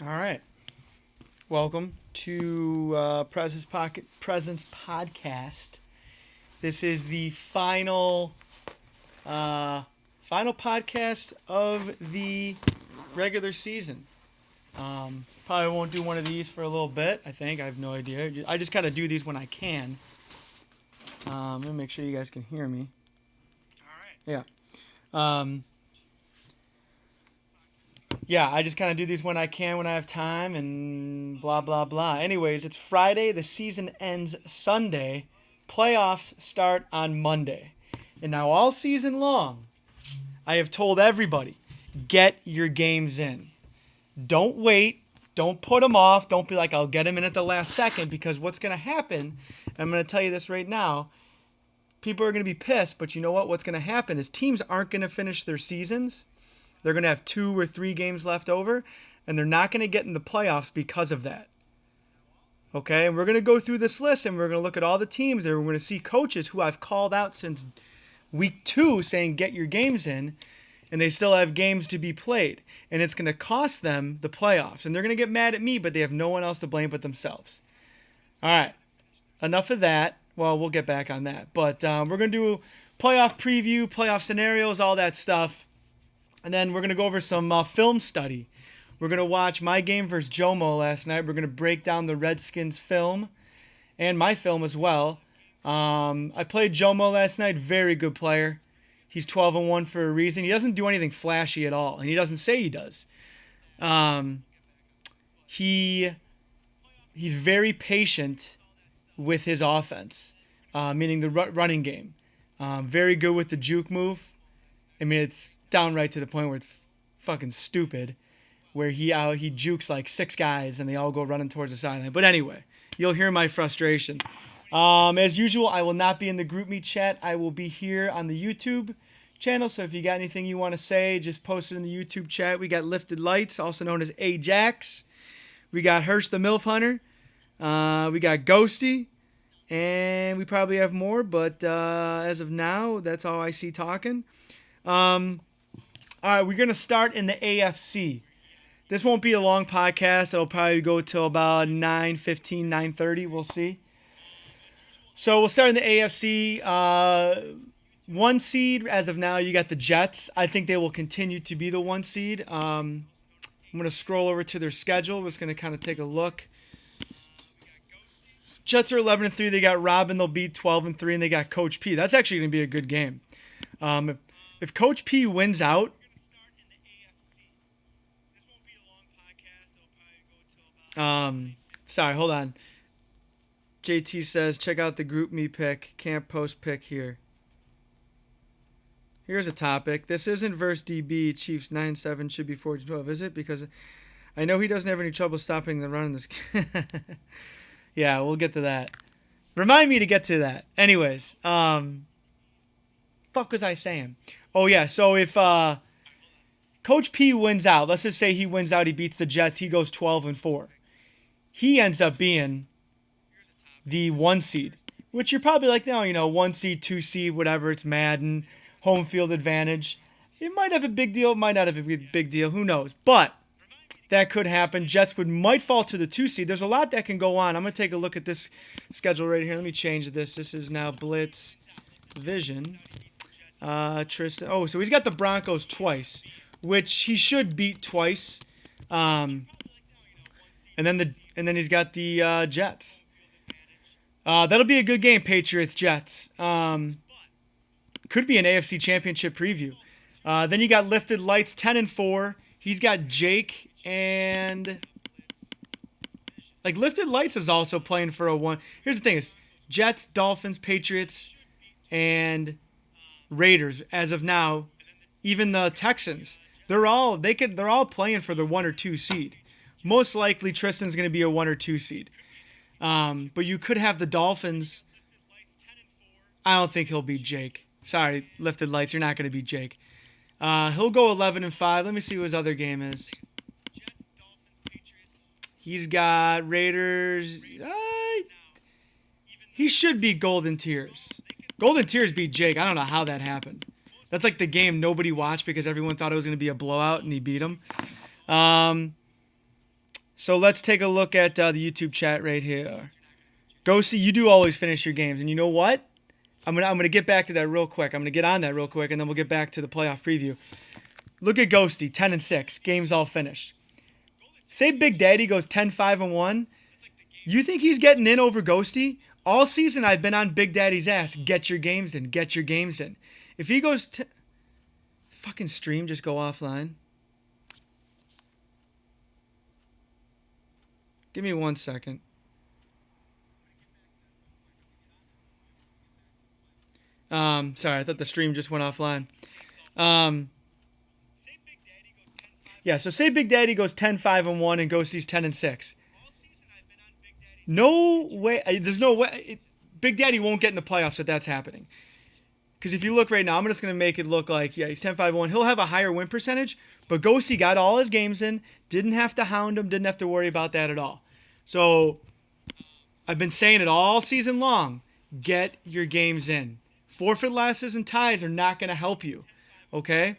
All right. Welcome to Presence podcast. This is the final podcast of the regular season. Probably won't do one of these for a little bit. I think I have no idea. I just kind of do these when I can. I'm gonna make sure you guys can hear me. All right. Yeah. Yeah, I just kind of do these when I can, when I have time, and blah, blah, blah. Anyways, it's Friday. The season ends Sunday. Playoffs start on Monday. And now, all season long, I have told everybody get your games in. Don't wait. Don't put them off. Don't be like, I'll get them in at the last second, because what's going to happen, I'm going to tell you this right now, people are going to be pissed, but you know what? What's going to happen is teams aren't going to finish their seasons. They're going to have 2 or 3 games left over, and they're not going to get in the playoffs because of that. Okay, and we're going to go through this list, and we're going to look at all the teams, and we're going to see coaches who I've called out since week 2 saying get your games in, and they still have games to be played. And it's going to cost them the playoffs. And they're going to get mad at me, but they have no one else to blame but themselves. All right, enough of that. Well, we'll get back on that. But we're going to do playoff preview, playoff scenarios, all that stuff. And then we're going to go over some film study. We're going to watch my game versus Jomo last night. We're going to break down the Redskins film and my film as well. I played Jomo last night. Very good player. He's 12-1 for a reason. He doesn't do anything flashy at all, and he doesn't say he does. He's very patient with his offense, meaning the running game. Very good with the juke move. I mean, it's downright to the point where it's fucking stupid, where he jukes like 6 guys and they all go running towards the sideline. But anyway, you'll hear my frustration. As usual, I will not be in the group meet chat. I will be here on the YouTube channel. So if you got anything you want to say, just post it in the YouTube chat. We got Lifted Lights, also known as Ajax. We got Hirsch the MILF Hunter. We got Ghosty. And we probably have more, but as of now, that's all I see talking. All right, we're going to start in the AFC. This won't be a long podcast. It'll probably go till about 9:15, 9:30. We'll see. So we'll start in the AFC. 1 seed, as of now, you got the Jets. I think they will continue to be the 1 seed. I'm going to scroll over to their schedule. We're just going to kind of take a look. Jets are 11-3. They got Robin. They'll beat 12-3, and they got Coach P. That's actually going to be a good game. If Coach P wins out, sorry, hold on. JT says, check out the group me pick. Can't post pick here. Here's a topic. This isn't versus DB. Chiefs 9-7 should be 14-12, is it? Because I know he doesn't have any trouble stopping the run in this. Yeah, we'll get to that. Remind me to get to that. Anyways, fuck was I saying? Oh, yeah, so if Coach P wins out, let's just say he wins out, he beats the Jets, he goes 12-4. He ends up being the 1 seed, which you're probably like, no, 1 seed, 2 seed, whatever, it's Madden, home field advantage. It might have a big deal, it might not have a big deal, who knows? But that could happen. Jets might fall to the 2 seed. There's a lot that can go on. I'm going to take a look at this schedule right here. Let me change this. This is now Blitz Vision. Tristan. Oh, so he's got the Broncos twice, which he should beat twice. And then he's got the Jets. That'll be a good game, Patriots Jets. Could be an AFC Championship preview. Then you got Lifted Lights 10-4. He's got Jake and Lifted Lights is also playing for a 1. Here's the thing: is Jets, Dolphins, Patriots, and Raiders as of now. Even the Texans, they're all playing for the 1 or 2 seed. Most likely, Tristan's going to be a 1 or 2 seed. But you could have the Dolphins. I don't think he'll beat Jake. Sorry, Lifted Lights, you're not going to beat Jake. He'll go 11-5. Let me see what his other game is. He's got Raiders. He should beat Golden Tears. Golden Tears beat Jake. I don't know how that happened. That's like the game nobody watched because everyone thought it was going to be a blowout, and he beat him. So let's take a look at the YouTube chat right here. Ghosty, you do always finish your games, and you know what? I'm gonna get back to that real quick. I'm gonna get on that real quick, and then we'll get back to the playoff preview. Look at Ghosty, 10-6, games all finished. Say Big Daddy goes 10-5-1. You think he's getting in over Ghosty? All season I've been on Big Daddy's ass. Get your games in. Get your games in. If he goes fucking stream just go offline. Give me 1 second. Sorry, I thought the stream just went offline. Yeah, so say Big Daddy goes 10-5-1 and Ghosty's 10-6. No way. There's no way. Big Daddy won't get in the playoffs if that's happening. Because if you look right now, I'm just going to make it look like, yeah, he's 10-5-1. He'll have a higher win percentage, but Ghosty got all his games in, didn't have to hound him, didn't have to worry about that at all. So I've been saying it all season long. Get your games in. Forfeit losses and ties are not going to help you. Okay?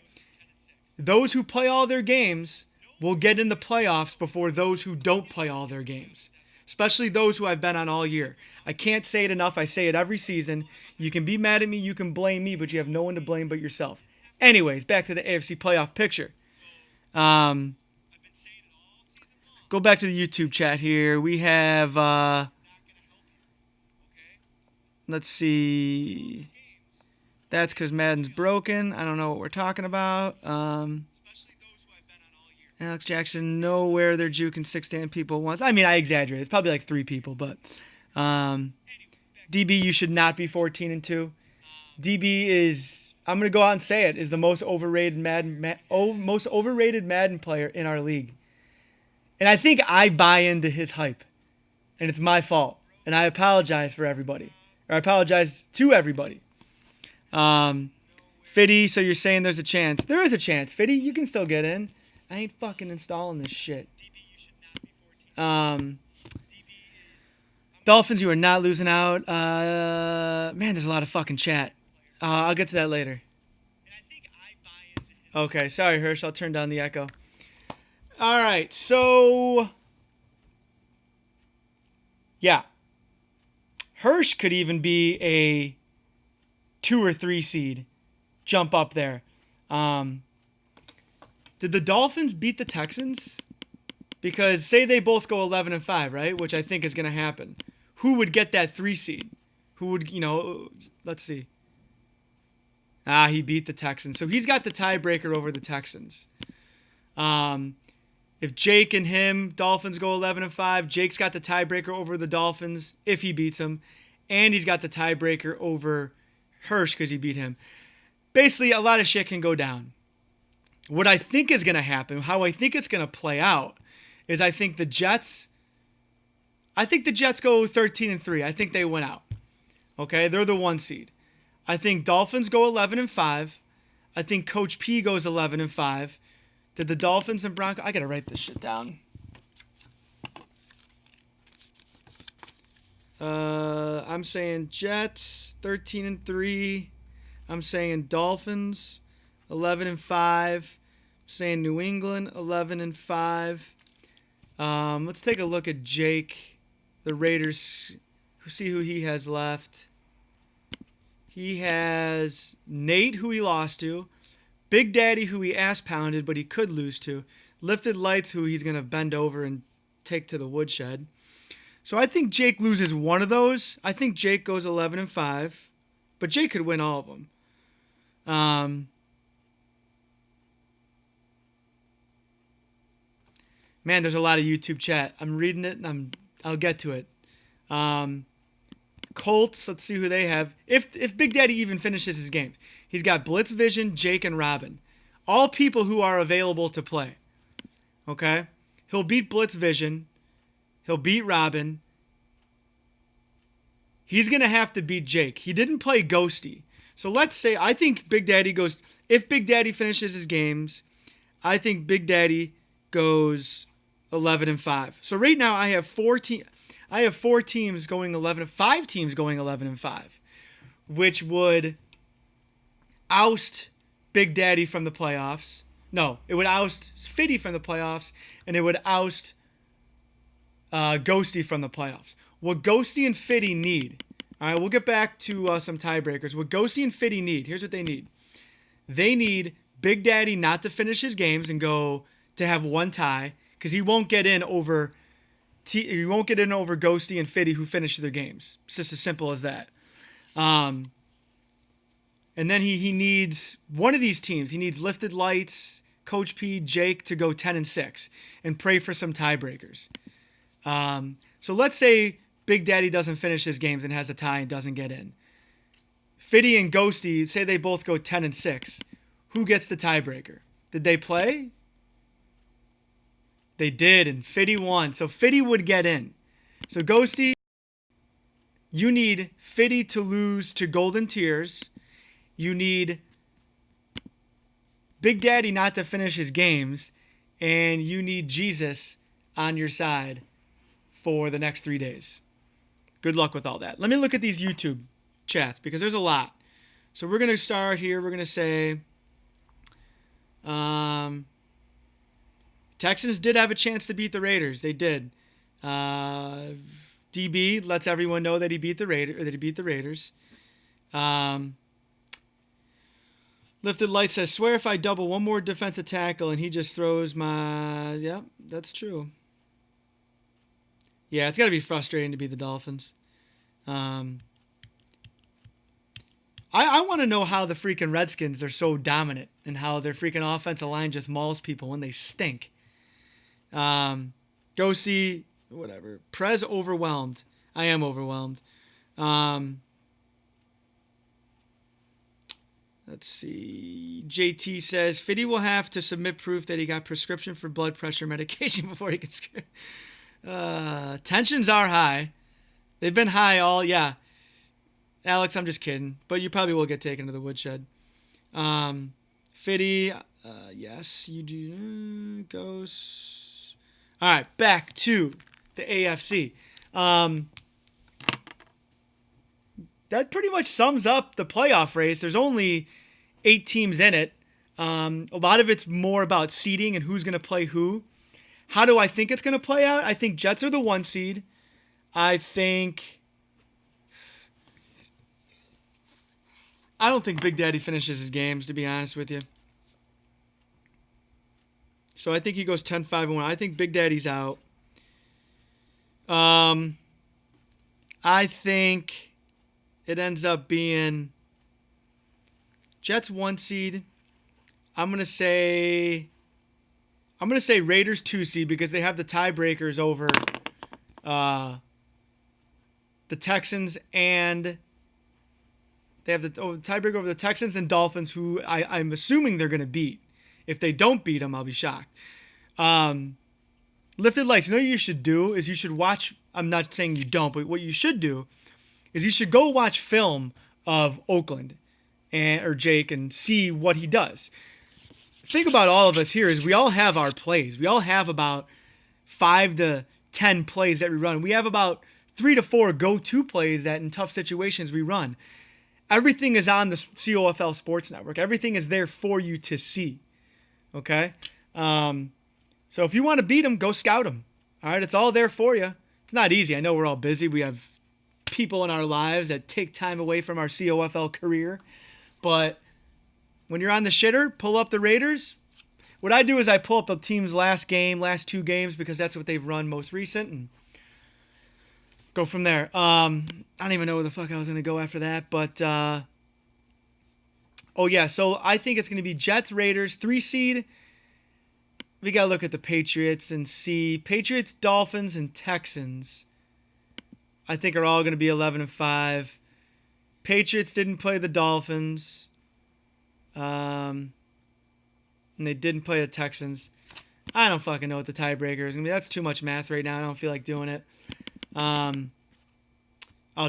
Those who play all their games will get in the playoffs before those who don't play all their games. Especially those who I've been on all year. I can't say it enough. I say it every season. You can be mad at me. You can blame me, but you have no one to blame but yourself. Anyways, back to the AFC playoff picture. Go back to the YouTube chat here. We have, let's see. That's because Madden's broken. I don't know what we're talking about. Alex Jackson, nowhere they're juking 6-10 people once. I mean, I exaggerate. It's probably like 3 people, but DB, you should not be 14-2. DB is, I'm gonna go out and say it, is the most overrated Madden player in our league, and I think I buy into his hype, and it's my fault, and I apologize for everybody, or I apologize to everybody. Fitty, so you're saying there's a chance? There is a chance, Fitty. You can still get in. I ain't fucking installing this shit. Dolphins, you are not losing out. Man, there's a lot of fucking chat. I'll get to that later. Okay, sorry, Hirsch. I'll turn down the echo. All right, so yeah, Hirsch could even be a 2 or 3 seed, jump up there. Did the Dolphins beat the Texans? Because say they both go 11-5, right? Which I think is going to happen. Who would get that 3 seed? Who would, let's see. He beat the Texans. So he's got the tiebreaker over the Texans. If Jake and him, Dolphins go 11-5, Jake's got the tiebreaker over the Dolphins if he beats them. And he's got the tiebreaker over Hirsch because he beat him. Basically, a lot of shit can go down. What I think is going to happen, how I think it's going to play out, is I think the Jets go 13-3. I think they win out. Okay, they're the 1 seed. I think Dolphins go 11-5. I think Coach P goes 11-5. Did the Dolphins and Broncos? I got to write this shit down. I'm saying Jets 13-3. I'm saying Dolphins 11-5. Saying New England 11-5. Let's take a look at Jake, the Raiders. See who he has left. He has Nate, who he lost to. Big Daddy, who he ass pounded, but he could lose to. Lifted Lights, who he's gonna bend over and take to the woodshed. So I think Jake loses one of those. I think Jake goes 11-5, but Jake could win all of them. Man, there's a lot of YouTube chat. I'm reading it, and I'll get to it. Colts, let's see who they have. If Big Daddy even finishes his games, he's got Blitz Vision, Jake, and Robin. All people who are available to play. Okay? He'll beat Blitz Vision. He'll beat Robin. He's going to have to beat Jake. He didn't play Ghosty. So let's say, I think Big Daddy goes, if Big Daddy finishes his games, I think Big Daddy goes 11-5. So right now I have 4 teams going 5 teams going 11-5, which would oust Big Daddy from the playoffs. No, it would oust Fitty from the playoffs, and it would oust Ghosty from the playoffs. What Ghosty and Fitty need. All right, we'll get back to some tiebreakers. What Ghosty and Fitty need. Here's what they need. They need Big Daddy not to finish his games and go to have one tie, because he won't get in over Ghosty and Fitty who finish their games. It's just as simple as that. And then he needs one of these teams. He needs Lifted Lights, Coach P, Jake to go 10-6 and pray for some tiebreakers. So let's say Big Daddy doesn't finish his games and has a tie and doesn't get in. Fitty and Ghosty, say they both go 10-6. Who gets the tiebreaker? Did they play? They did, and Fitty won. So Fitty would get in. So Ghosty, you need Fitty to lose to Golden Tears. You need Big Daddy not to finish his games. And you need Jesus on your side for the next 3 days. Good luck with all that. Let me look at these YouTube chats because there's a lot. So we're going to start here. We're going to say Texans did have a chance to beat the Raiders. They did. DB lets everyone know that he beat the Raiders. Lifted Light says, swear if I double one more defensive tackle and he just throws my... Yeah, that's true. Yeah, it's got to be frustrating to be the Dolphins. I want to know how the freaking Redskins are so dominant and how their freaking offensive line just mauls people when they stink. Go see, whatever. Prez overwhelmed. I am overwhelmed. Let's see. JT says, Fitty will have to submit proof that he got prescription for blood pressure medication before he can script. Tensions are high. They've been high all, yeah. Alex, I'm just kidding. But you probably will get taken to the woodshed. Fitty, yes, you do. Goes. All right, back to the AFC. That pretty much sums up the playoff race. There's only 8 teams in it. A lot of it's more about seeding and who's going to play who. How do I think it's going to play out? I think Jets are the 1 seed. I don't think Big Daddy finishes his games, to be honest with you. So I think he goes 10-5-1. I think Big Daddy's out. I think it ends up being Jets 1 seed. I'm gonna say Raiders 2 seed because they have the tiebreakers over the Texans, and they have the tiebreaker over the Texans and Dolphins, who I'm assuming they're gonna beat. If they don't beat them, I'll be shocked. Lifted Lights. You know what you should do is you should watch. I'm not saying you don't, but what you should do is you should go watch film of Oakland or Jake and see what he does. Think about all of us here is we all have our plays. We all have about 5 to 10 plays that we run. We have about 3 to 4 go-to plays that in tough situations we run. Everything is on the COFL Sports Network. Everything is there for you to see. Okay? So if you want to beat them, go scout them. All right? It's all there for you. It's not easy. I know we're all busy. We have people in our lives that take time away from our COFL career. But when you're on the shitter, pull up the Raiders. What I do is I pull up the team's last 2 games, because that's what they've run most recent, and go from there. I don't even know where the fuck I was going to go after that, but oh yeah, so I think it's going to be Jets, Raiders, 3 seed. We got to look at the Patriots and see. Patriots, Dolphins, and Texans, I think, are all going to be 11-5. Patriots didn't play the Dolphins. And they didn't play the Texans. I don't fucking know what the tiebreaker is going to be. That's too much math right now. I don't feel like doing it. I'll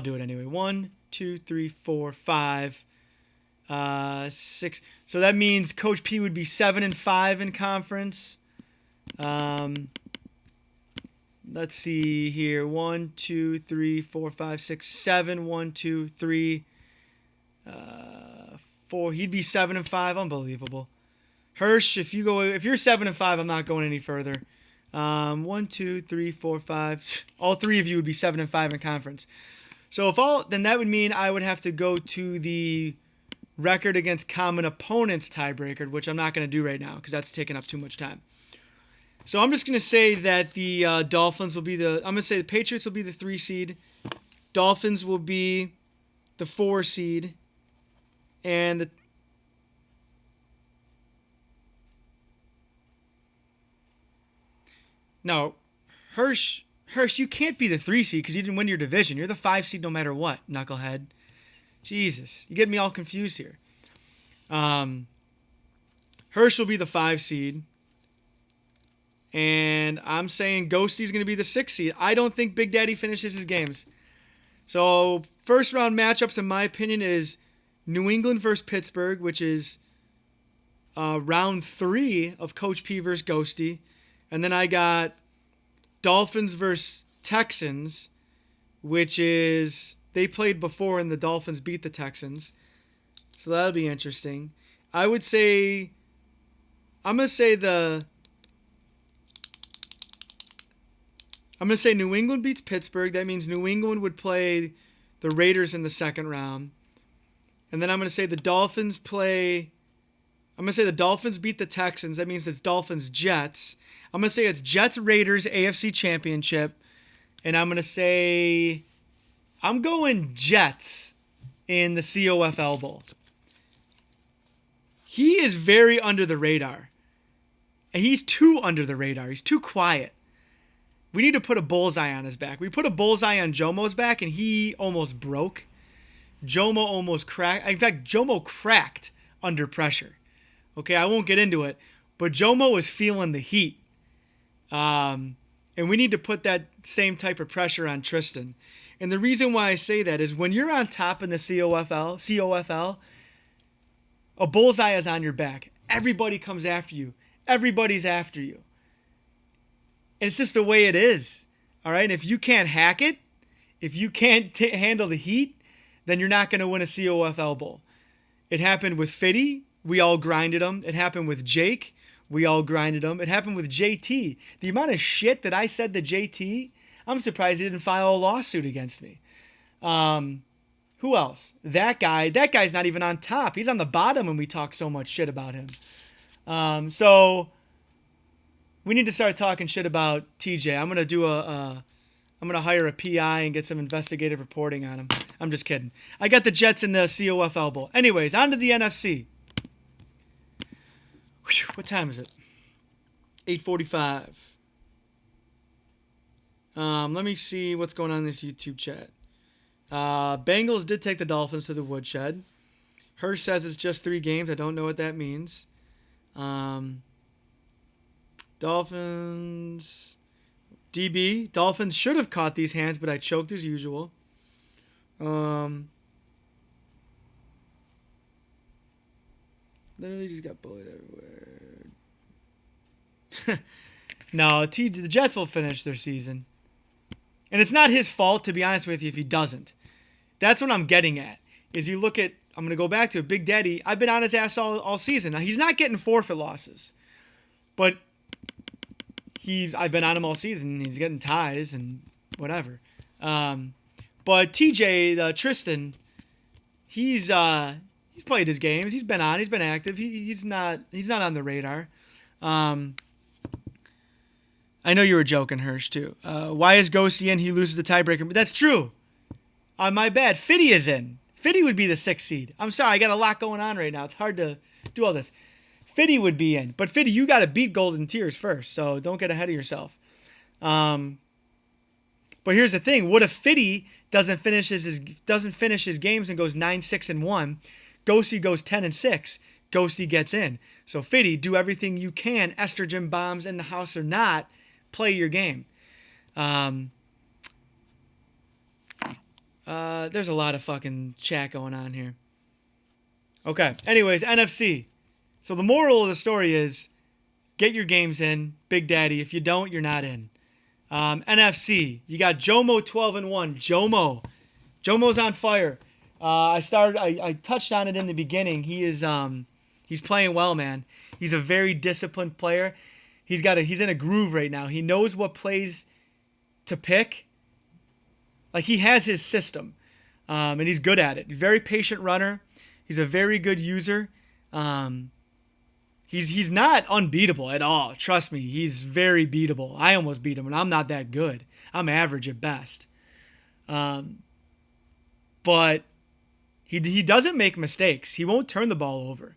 do it anyway. 1, 2, 3, 4, 5, 6. So that means Coach P would be 7-5 in conference. Let's see here. 1, 2, 3, 4, 5, 6, 7. 1, 2, 3, 4. He'd be 7-5. Unbelievable. Hirsch, if you're 7-5, I'm not going any further. One, two, three, four, five. All three of you would be 7-5 in conference. So then that would mean I would have to go to the record against common opponents tiebreaker, which I'm not going to do right now because that's taking up too much time. So I'm just going to say that the Dolphins will be I'm going to say the Patriots will be the 3 seed. Dolphins will be the 4 seed. And no, Hirsch, you can't be the 3 seed because you didn't win your division. You're the 5 seed no matter what, knucklehead. Jesus, you get me all confused here. Hirsch will be the 5 seed. And I'm saying Ghosty's going to be the 6 seed. I don't think Big Daddy finishes his games. So, first round matchups, in my opinion, is New England versus Pittsburgh, which is round 3 of Coach P versus Ghosty. And then I got Dolphins versus Texans, which is they played before and the Dolphins beat the Texans. So that'll be interesting. I'm going to say New England beats Pittsburgh. That means New England would play the Raiders in the second round. And then I'm going to say the Dolphins beat the Texans. That means it's Dolphins-Jets. I'm going to say it's Jets-Raiders AFC Championship. And I'm going to say I'm going Jets in the COFL Bowl. He is very under the radar. And he's too under the radar. He's too quiet. We need to put a bullseye on his back. We put a bullseye on Jomo's back, and he almost broke. Jomo almost cracked. In fact, Jomo cracked under pressure. Okay, I won't get into it, but Jomo was feeling the heat. And we need to put that same type of pressure on Tristan. And the reason why I say that is when you're on top in the COFL, a bullseye is on your back. Everybody comes after you. Everybody's after you. And it's just the way it is. All right? And if you can't hack it, if you can't handle the heat, then you're not going to win a COFL Bowl. It happened with Fitty. We all grinded him. It happened with Jake. We all grinded him. It happened with JT. The amount of shit that I said to JT, I'm surprised he didn't file a lawsuit against me. Who else? That guy's not even on top. He's on the bottom when we talk so much shit about him. So we need to start talking shit about TJ. I'm gonna hire a PI and get some investigative reporting on him. I'm just kidding. I got the Jets in the COFL Bowl. Anyways, on to the NFC. Whew, what time is it? 8:45. Let me see what's going on in this YouTube chat. Bengals did take the Dolphins to the woodshed. Hirsch says it's just 3 games. I don't know what that means. Dolphins. DB. Dolphins should have caught these hands, but I choked as usual. Literally just got bullied everywhere. No, the Jets will finish their season. And it's not his fault, to be honest with you, if he doesn't. That's what I'm getting at. Is you look at, I'm going to go back to it, Big Daddy. I've been on his ass all season. Now, he's not getting forfeit losses. But I've been on him all season. He's getting ties and whatever. But TJ, Tristan, he's played his games. He's been on. He's been active. He's not on the radar. I know you were joking, Hirsch, too. Why is Ghosty in? He loses the tiebreaker. But that's true. My bad. Fitty is in. Fitty would be the 6th seed. I'm sorry. I got a lot going on right now. It's hard to do all this. Fitty would be in. But Fitty, you got to beat Golden Tears first. So don't get ahead of yourself. But here's the thing. What if Fitty doesn't finish his games and goes 9-6-1? Ghosty goes 10-6. Ghosty gets in. So Fitty, do everything you can. Estrogen bombs in the house or not. Play your game. There's a lot of fucking chat going on here. Okay. Anyways, NFC. So the moral of the story is get your games in, Big Daddy. If you don't, you're not in. NFC. You got Jomo 12-1. Jomo's on fire. I touched on it in the beginning. He's playing well, man. He's a very disciplined player. He's in a groove right now. He knows what plays to pick. Like, he has his system, and he's good at it. Very patient runner. He's a very good user. He's not unbeatable at all. Trust me, he's very beatable. I almost beat him, and I'm not that good. I'm average at best. But he doesn't make mistakes. He won't turn the ball over.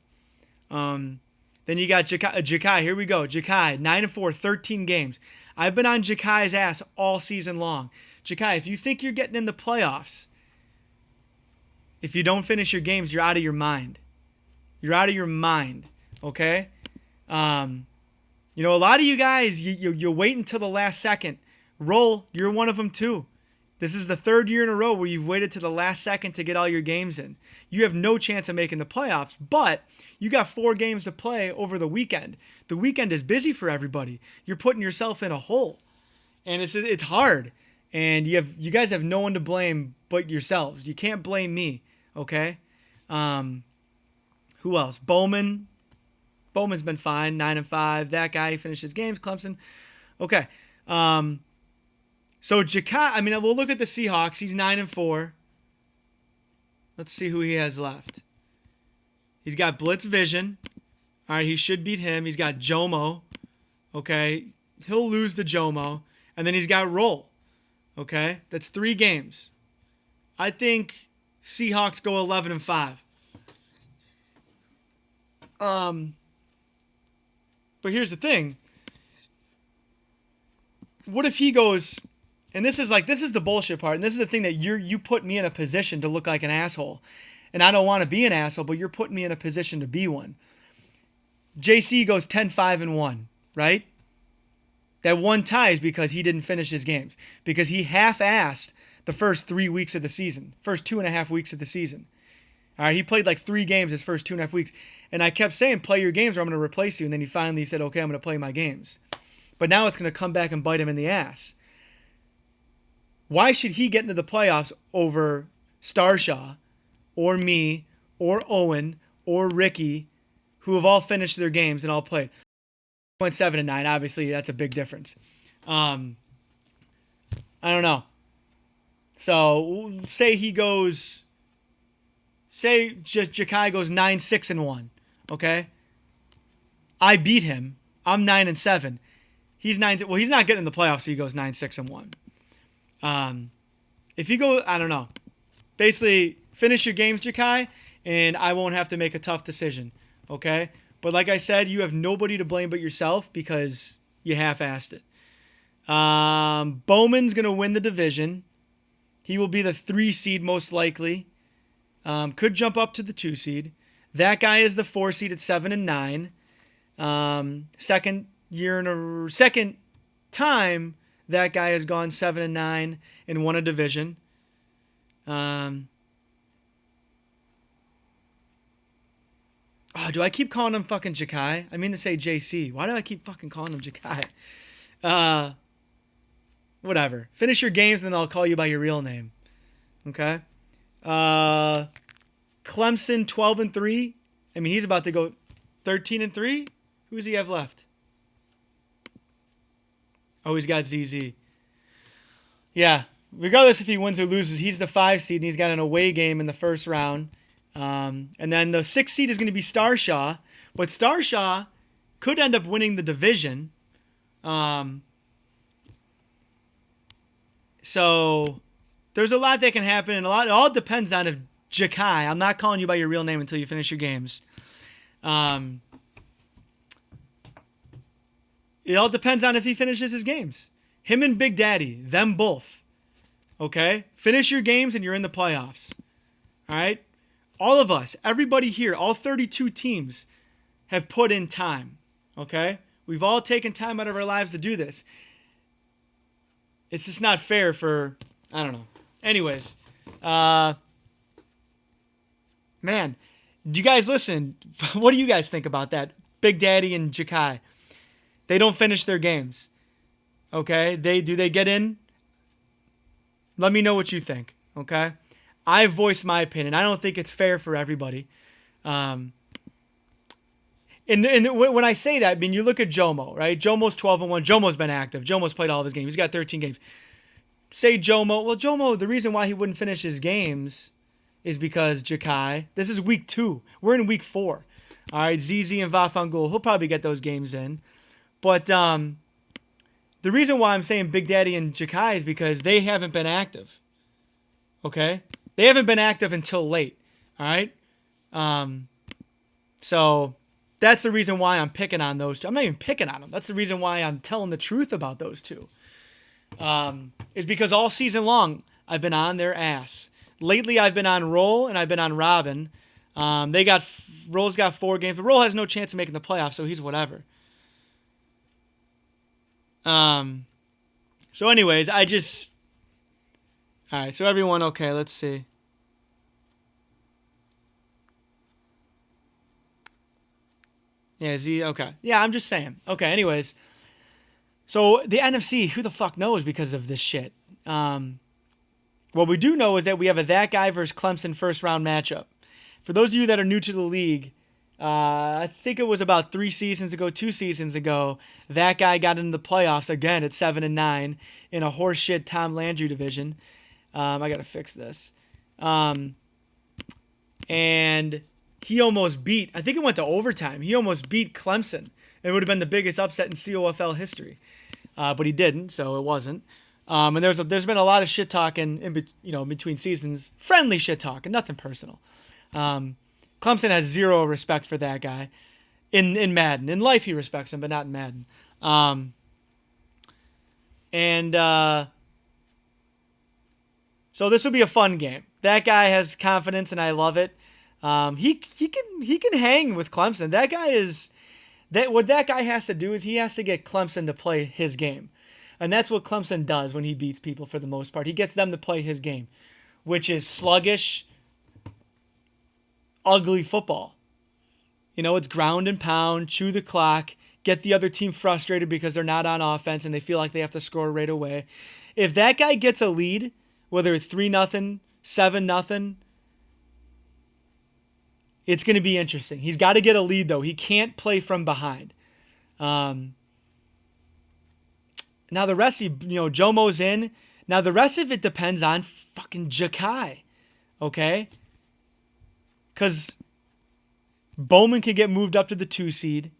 Then you got Jakai. Here we go. Jakai, 9-4, 13 games. I've been on Jakai's ass all season long. Jakai, if you think you're getting in the playoffs, if you don't finish your games, you're out of your mind. You're out of your mind, okay? A lot of you guys, you wait until the last second. Roll, you're one of them too. This is the third year in a row where you've waited to the last second to get all your games in. You have no chance of making the playoffs, but you got 4 games to play over the weekend. The weekend is busy for everybody. You're putting yourself in a hole, and it's hard. And you guys have no one to blame but yourselves. You can't blame me, okay? Who else? Bowman. Bowman's been fine, 9-5. That guy, he finished his games. Clemson, okay. So Jakai, we'll look at the Seahawks. He's 9-4. Let's see who he has left. He's got Blitz Vision. All right, he should beat him. He's got Jomo. Okay, he'll lose to Jomo. And then he's got Roll. Okay, that's 3 games. I think Seahawks go 11-5. But here's the thing. What if he goes, and this is the bullshit part, and this is the thing that you put me in a position to look like an asshole. And I don't want to be an asshole, but you're putting me in a position to be one. JC goes 10-5-1, right? That one ties because he didn't finish his games. Because he half-assed the first 3 weeks of the season. First 2.5 weeks of the season. All right, he played like 3 games his first 2.5 weeks. And I kept saying, play your games or I'm going to replace you. And then he finally said, okay, I'm going to play my games. But now it's going to come back and bite him in the ass. Why should he get into the playoffs over Starshaw or me or Owen or Ricky, who have all finished their games and all played? Went 7-9. Obviously, that's a big difference. I don't know. So say Jakai goes 9-6-1. Okay, I beat him. I'm 9-7. He's 9. Well, he's not getting in the playoffs, so he goes 9-6-1. If you go, I don't know. Basically, finish your games, Jakai, and I won't have to make a tough decision. Okay, but like I said, you have nobody to blame but yourself because you half-assed it. Bowman's gonna win the division. He will be the 3 seed most likely. Could jump up to the 2 seed. That guy is the 4 seed at 7-9. Second time that guy has gone 7-9 and won a division. Do I keep calling him fucking Jakai? I mean to say JC. Why do I keep fucking calling him Jakai? Whatever. Finish your games and then I'll call you by your real name. Okay? Clemson 12-3. He's about to go 13-3. Who does he have left? Oh, he's got ZZ. Yeah. Regardless if he wins or loses, he's the 5 seed and he's got an away game in the first round. And then the 6 seed is going to be Starshaw, but Starshaw could end up winning the division. So there's a lot that can happen, and it all depends on if Jakai. I'm not calling you by your real name until you finish your games. It all depends on if he finishes his games. Him and Big Daddy, them both. Okay? Finish your games and you're in the playoffs. All right? All of us, everybody here, all 32 teams have put in time. Okay? We've all taken time out of our lives to do this. It's just not fair for, I don't know. Anyways, man, do you guys listen? What do you guys think about that? Big Daddy and Jakai. They don't finish their games. Okay? Do they get in? Let me know what you think. Okay? I've voiced my opinion. I don't think it's fair for everybody. And when I say that, I mean, you look at Jomo, right? Jomo's 12-1. Jomo's been active. Jomo's played all of his games. He's got 13 games. Say Jomo. Well, Jomo, the reason why he wouldn't finish his games is because Jakai. This is week 2. We're in week 4. All right, ZZ and Vafangul, he'll probably get those games in. But the reason why I'm saying Big Daddy and Jakai is because they haven't been active. Okay? They haven't been active until late. All right? So that's the reason why I'm picking on those two. I'm not even picking on them. That's the reason why I'm telling the truth about those two. Is because all season long I've been on their ass. Lately I've been on Roll and I've been on Robin. Roll's got 4 games, but Roll has no chance of making the playoffs, so he's whatever. So anyways, alright, so everyone, okay, let's see. Yeah, okay. Yeah, I'm just saying. Okay, anyways. So the NFC, who the fuck knows because of this shit? What we do know is that we have a that guy versus Clemson first round matchup. For those of you that are new to the league, I think it was about 2 seasons ago, that guy got into the playoffs again at 7-9 in a horseshit Tom Landry division. I gotta fix this. And he almost beat, I think it went to overtime. He almost beat Clemson. It would have been the biggest upset in COFL history. But he didn't, so it wasn't. And there's been a lot of shit talking in between seasons, friendly shit talking, nothing personal. Clemson has zero respect for that guy in Madden. In life, he respects him, but not in Madden. So this will be a fun game. That guy has confidence, and I love it. He can hang with Clemson. That guy is what that guy has to do is he has to get Clemson to play his game, and that's what Clemson does when he beats people for the most part. He gets them to play his game, which is sluggish, ugly football. It's ground and pound, chew the clock, get the other team frustrated because they're not on offense and they feel like they have to score right away. If that guy gets a lead, whether it's 3-0, 7-0, it's going to be interesting. He's got to get a lead, though. He can't play from behind. Now, the rest, Jomo's in. Now, the rest of it depends on fucking Jakai. Okay? Because Bowman could get moved up to the 2 seed.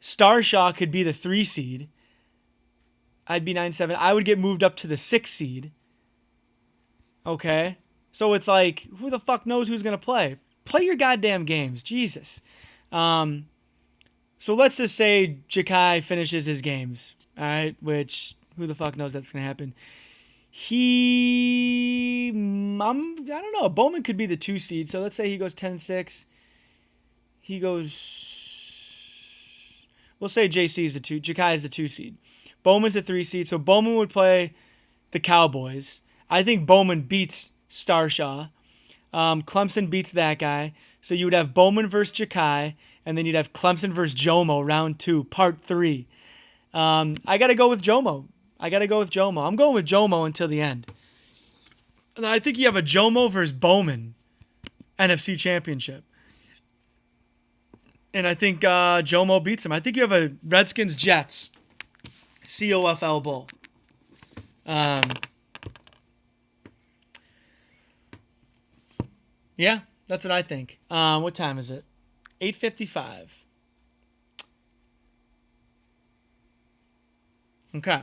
Starshaw could be the 3 seed. I'd be 9-7. I would get moved up to the 6 seed. Okay? So it's like, who the fuck knows who's going to play? Play your goddamn games. Jesus. So let's just say Jakai finishes his games. All right? Which, who the fuck knows that's going to happen. I don't know. Bowman could be the 2 seed. So let's say he goes 10-6. We'll say JC is the 2. Jakai is the 2 seed. Bowman's the 3 seed. So Bowman would play the Cowboys. I think Bowman beats Starshaw. Clemson beats that guy. So you would have Bowman versus Jakai. And then you'd have Clemson versus Jomo, round 2, part 3. I got to go with Jomo. I'm going with Jomo until the end. And then I think you have a Jomo versus Bowman NFC Championship. And I think Jomo beats him. I think you have a Redskins-Jets COFL Bowl. Yeah, that's what I think. What time is it? 8:55. Okay.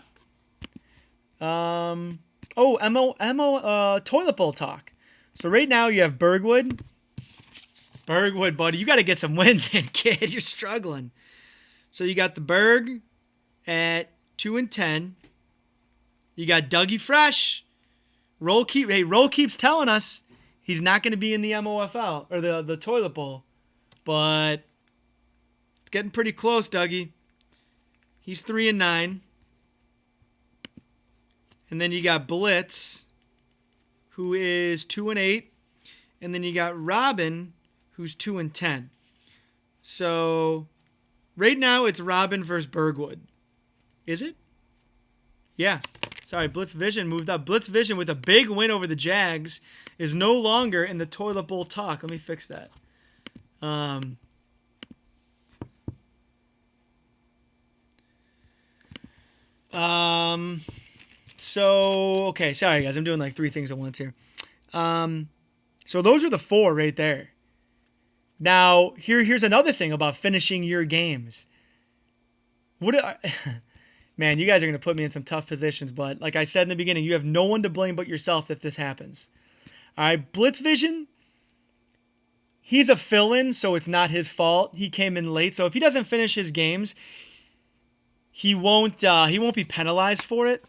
Toilet bowl talk. So right now you have Bergwood. Bergwood, buddy, you got to get some wins in, kid. You're struggling. So you got the Berg at 2-10. You got Dougie Fresh. Roll keeps telling us he's not going to be in the MOFL or the toilet bowl, but it's getting pretty close, Dougie. He's 3-9. And then you got Blitz, who is 2-8. And then you got Robin, who's 2-10. So right now it's Robin versus Bergwood. Is it? Yeah. Sorry, Blitz Vision moved up. Blitz Vision with a big win over the Jags is no longer in the toilet bowl talk. Let me fix that. So okay, sorry guys, I'm doing like three things at once here. So those are the four right there. Now here's another thing about finishing your games. Man, you guys are gonna put me in some tough positions, but like I said in the beginning, you have no one to blame but yourself if this happens. All right, Blitz Vision. He's a fill-in, so it's not his fault. He came in late, so if he doesn't finish his games, he won't be penalized for it.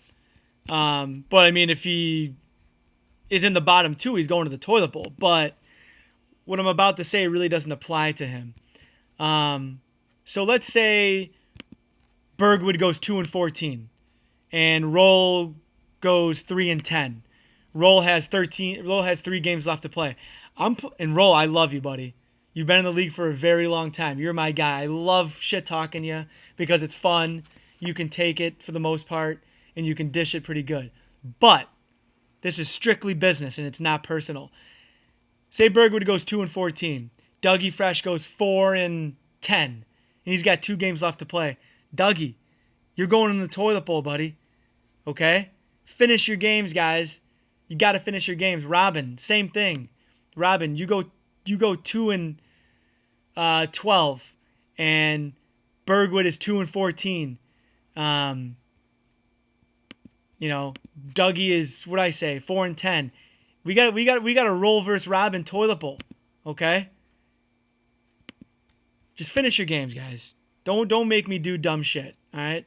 But I mean, if he is in the bottom two, he's going to the toilet bowl. But what I'm about to say really doesn't apply to him. So let's say Bergwood goes 2-14, and Roll goes 3-10. Roll has 3 games left to play. And Roll, I love you, buddy. You've been in the league for a very long time. You're my guy. I love shit talking you because it's fun. You can take it for the most part, and you can dish it pretty good. But this is strictly business, and it's not personal. Say Bergwood goes 2-14. Dougie Fresh goes 4-10, and he's got 2 games left to play. Dougie, you're going in the toilet bowl, buddy. Okay? Finish your games, guys. You got to finish your games. Robin, same thing. Robin, you go 2-12, and Bergwood is 2-14. Dougie is what I say, 4-10. We got a Roll versus Robin toilet bowl, okay? Just finish your games, guys. Don't make me do dumb shit, all right?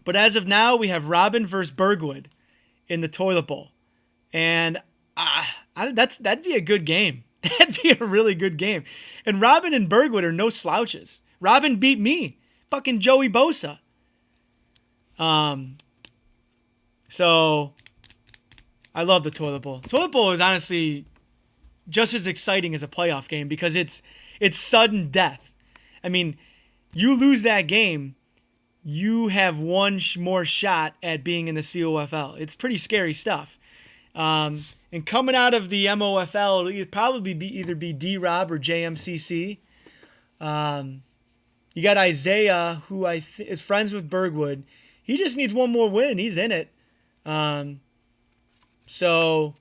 But as of now, we have Robin versus Bergwood in the toilet bowl. And that'd be a good game. That'd be a really good game. And Robin and Bergwood are no slouches. Robin beat me. Fucking Joey Bosa. So I love the toilet bowl. Toilet bowl is honestly just as exciting as a playoff game because it's sudden death. I mean, you lose that game, you have one more shot at being in the COFL. It's pretty scary stuff. And coming out of the MOFL, it'll probably either be D-Rob or JMCC. You got Isaiah, who is friends with Bergwood. He just needs one more win. He's in it. So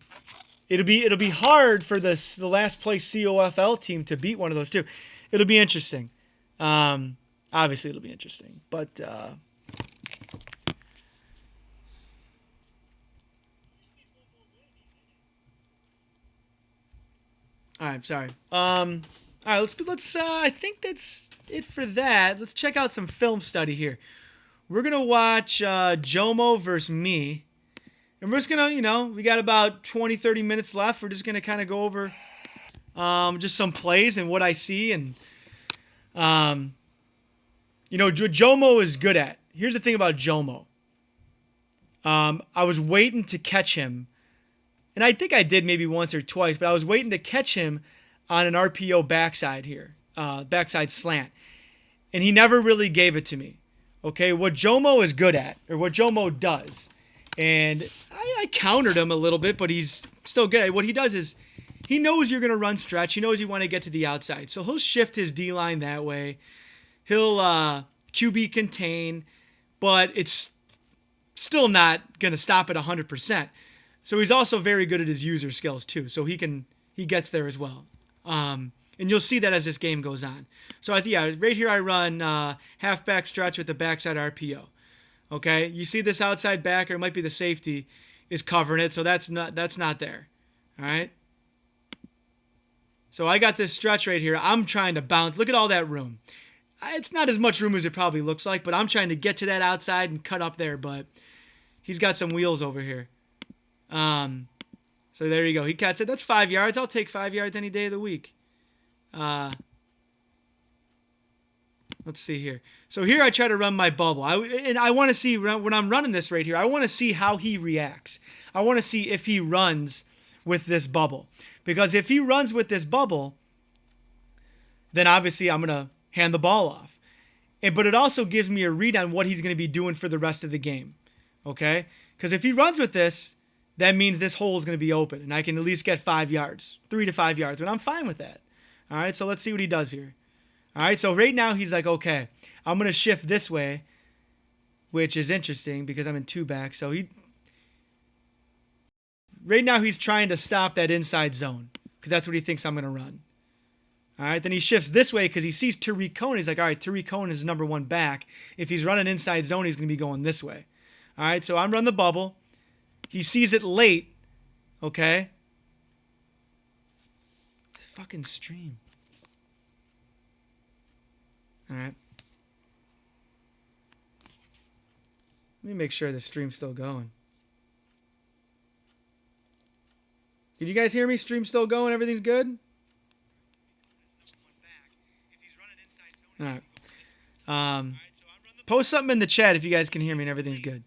it'll be hard for the last place COFL team to beat one of those two. It'll be interesting. Obviously, it'll be interesting. But all right, sorry. All right, let's. I think that's it for that. Let's check out some film study here. We're gonna watch Jomo versus me, and we're just gonna, we got about 20-30 minutes left. We're just gonna kind of go over just some plays and what I see, and what Jomo is good at. Here's the thing about Jomo. I was waiting to catch him. And I think I did maybe once or twice, but I was waiting to catch him on an RPO backside here, backside slant. And he never really gave it to me. Okay, what Jomo is good at, or what Jomo does, and I countered him a little bit, but he's still good at it. What he does is he knows you're going to run stretch. He knows you want to get to the outside. So he'll shift his D-line that way. He'll QB contain, but it's still not going to stop at 100%. So he's also very good at his user skills too. So he gets there as well. And you'll see that as this game goes on. So right here I run halfback stretch with the backside RPO. Okay, you see this outside backer, it might be the safety, is covering it. So that's not there. All right. So I got this stretch right here. I'm trying to bounce. Look at all that room. It's not as much room as it probably looks like, but I'm trying to get to that outside and cut up there. But he's got some wheels over here. So there you go. He cuts it. That's 5 yards. I'll take 5 yards any day of the week. Let's see here. So here I try to run my bubble. I want to see when I'm running this right here, I want to see how he reacts. I want to see if he runs with this bubble. Because if he runs with this bubble, then obviously I'm going to hand the ball off. But it also gives me a read on what he's going to be doing for the rest of the game. Okay? Because if he runs with this, that means this hole is going to be open, and I can at least get 5 yards, 3 to 5 yards, and I'm fine with that. All right, so let's see what he does here. All right, so right now he's like, okay, I'm going to shift this way, which is interesting because I'm in two back. So right now he's trying to stop that inside zone because that's what he thinks I'm going to run. All right, then he shifts this way because he sees Tariq Cohen. He's like, all right, Tariq Cohen is number one back. If he's running inside zone, he's going to be going this way. All right, so I'm running the bubble. He sees it late. Okay. Fucking stream. All right. Let me make sure the stream's still going. Can you guys hear me? Stream's still going? Everything's good? All right. Post something in the chat if you guys can hear me and everything's good.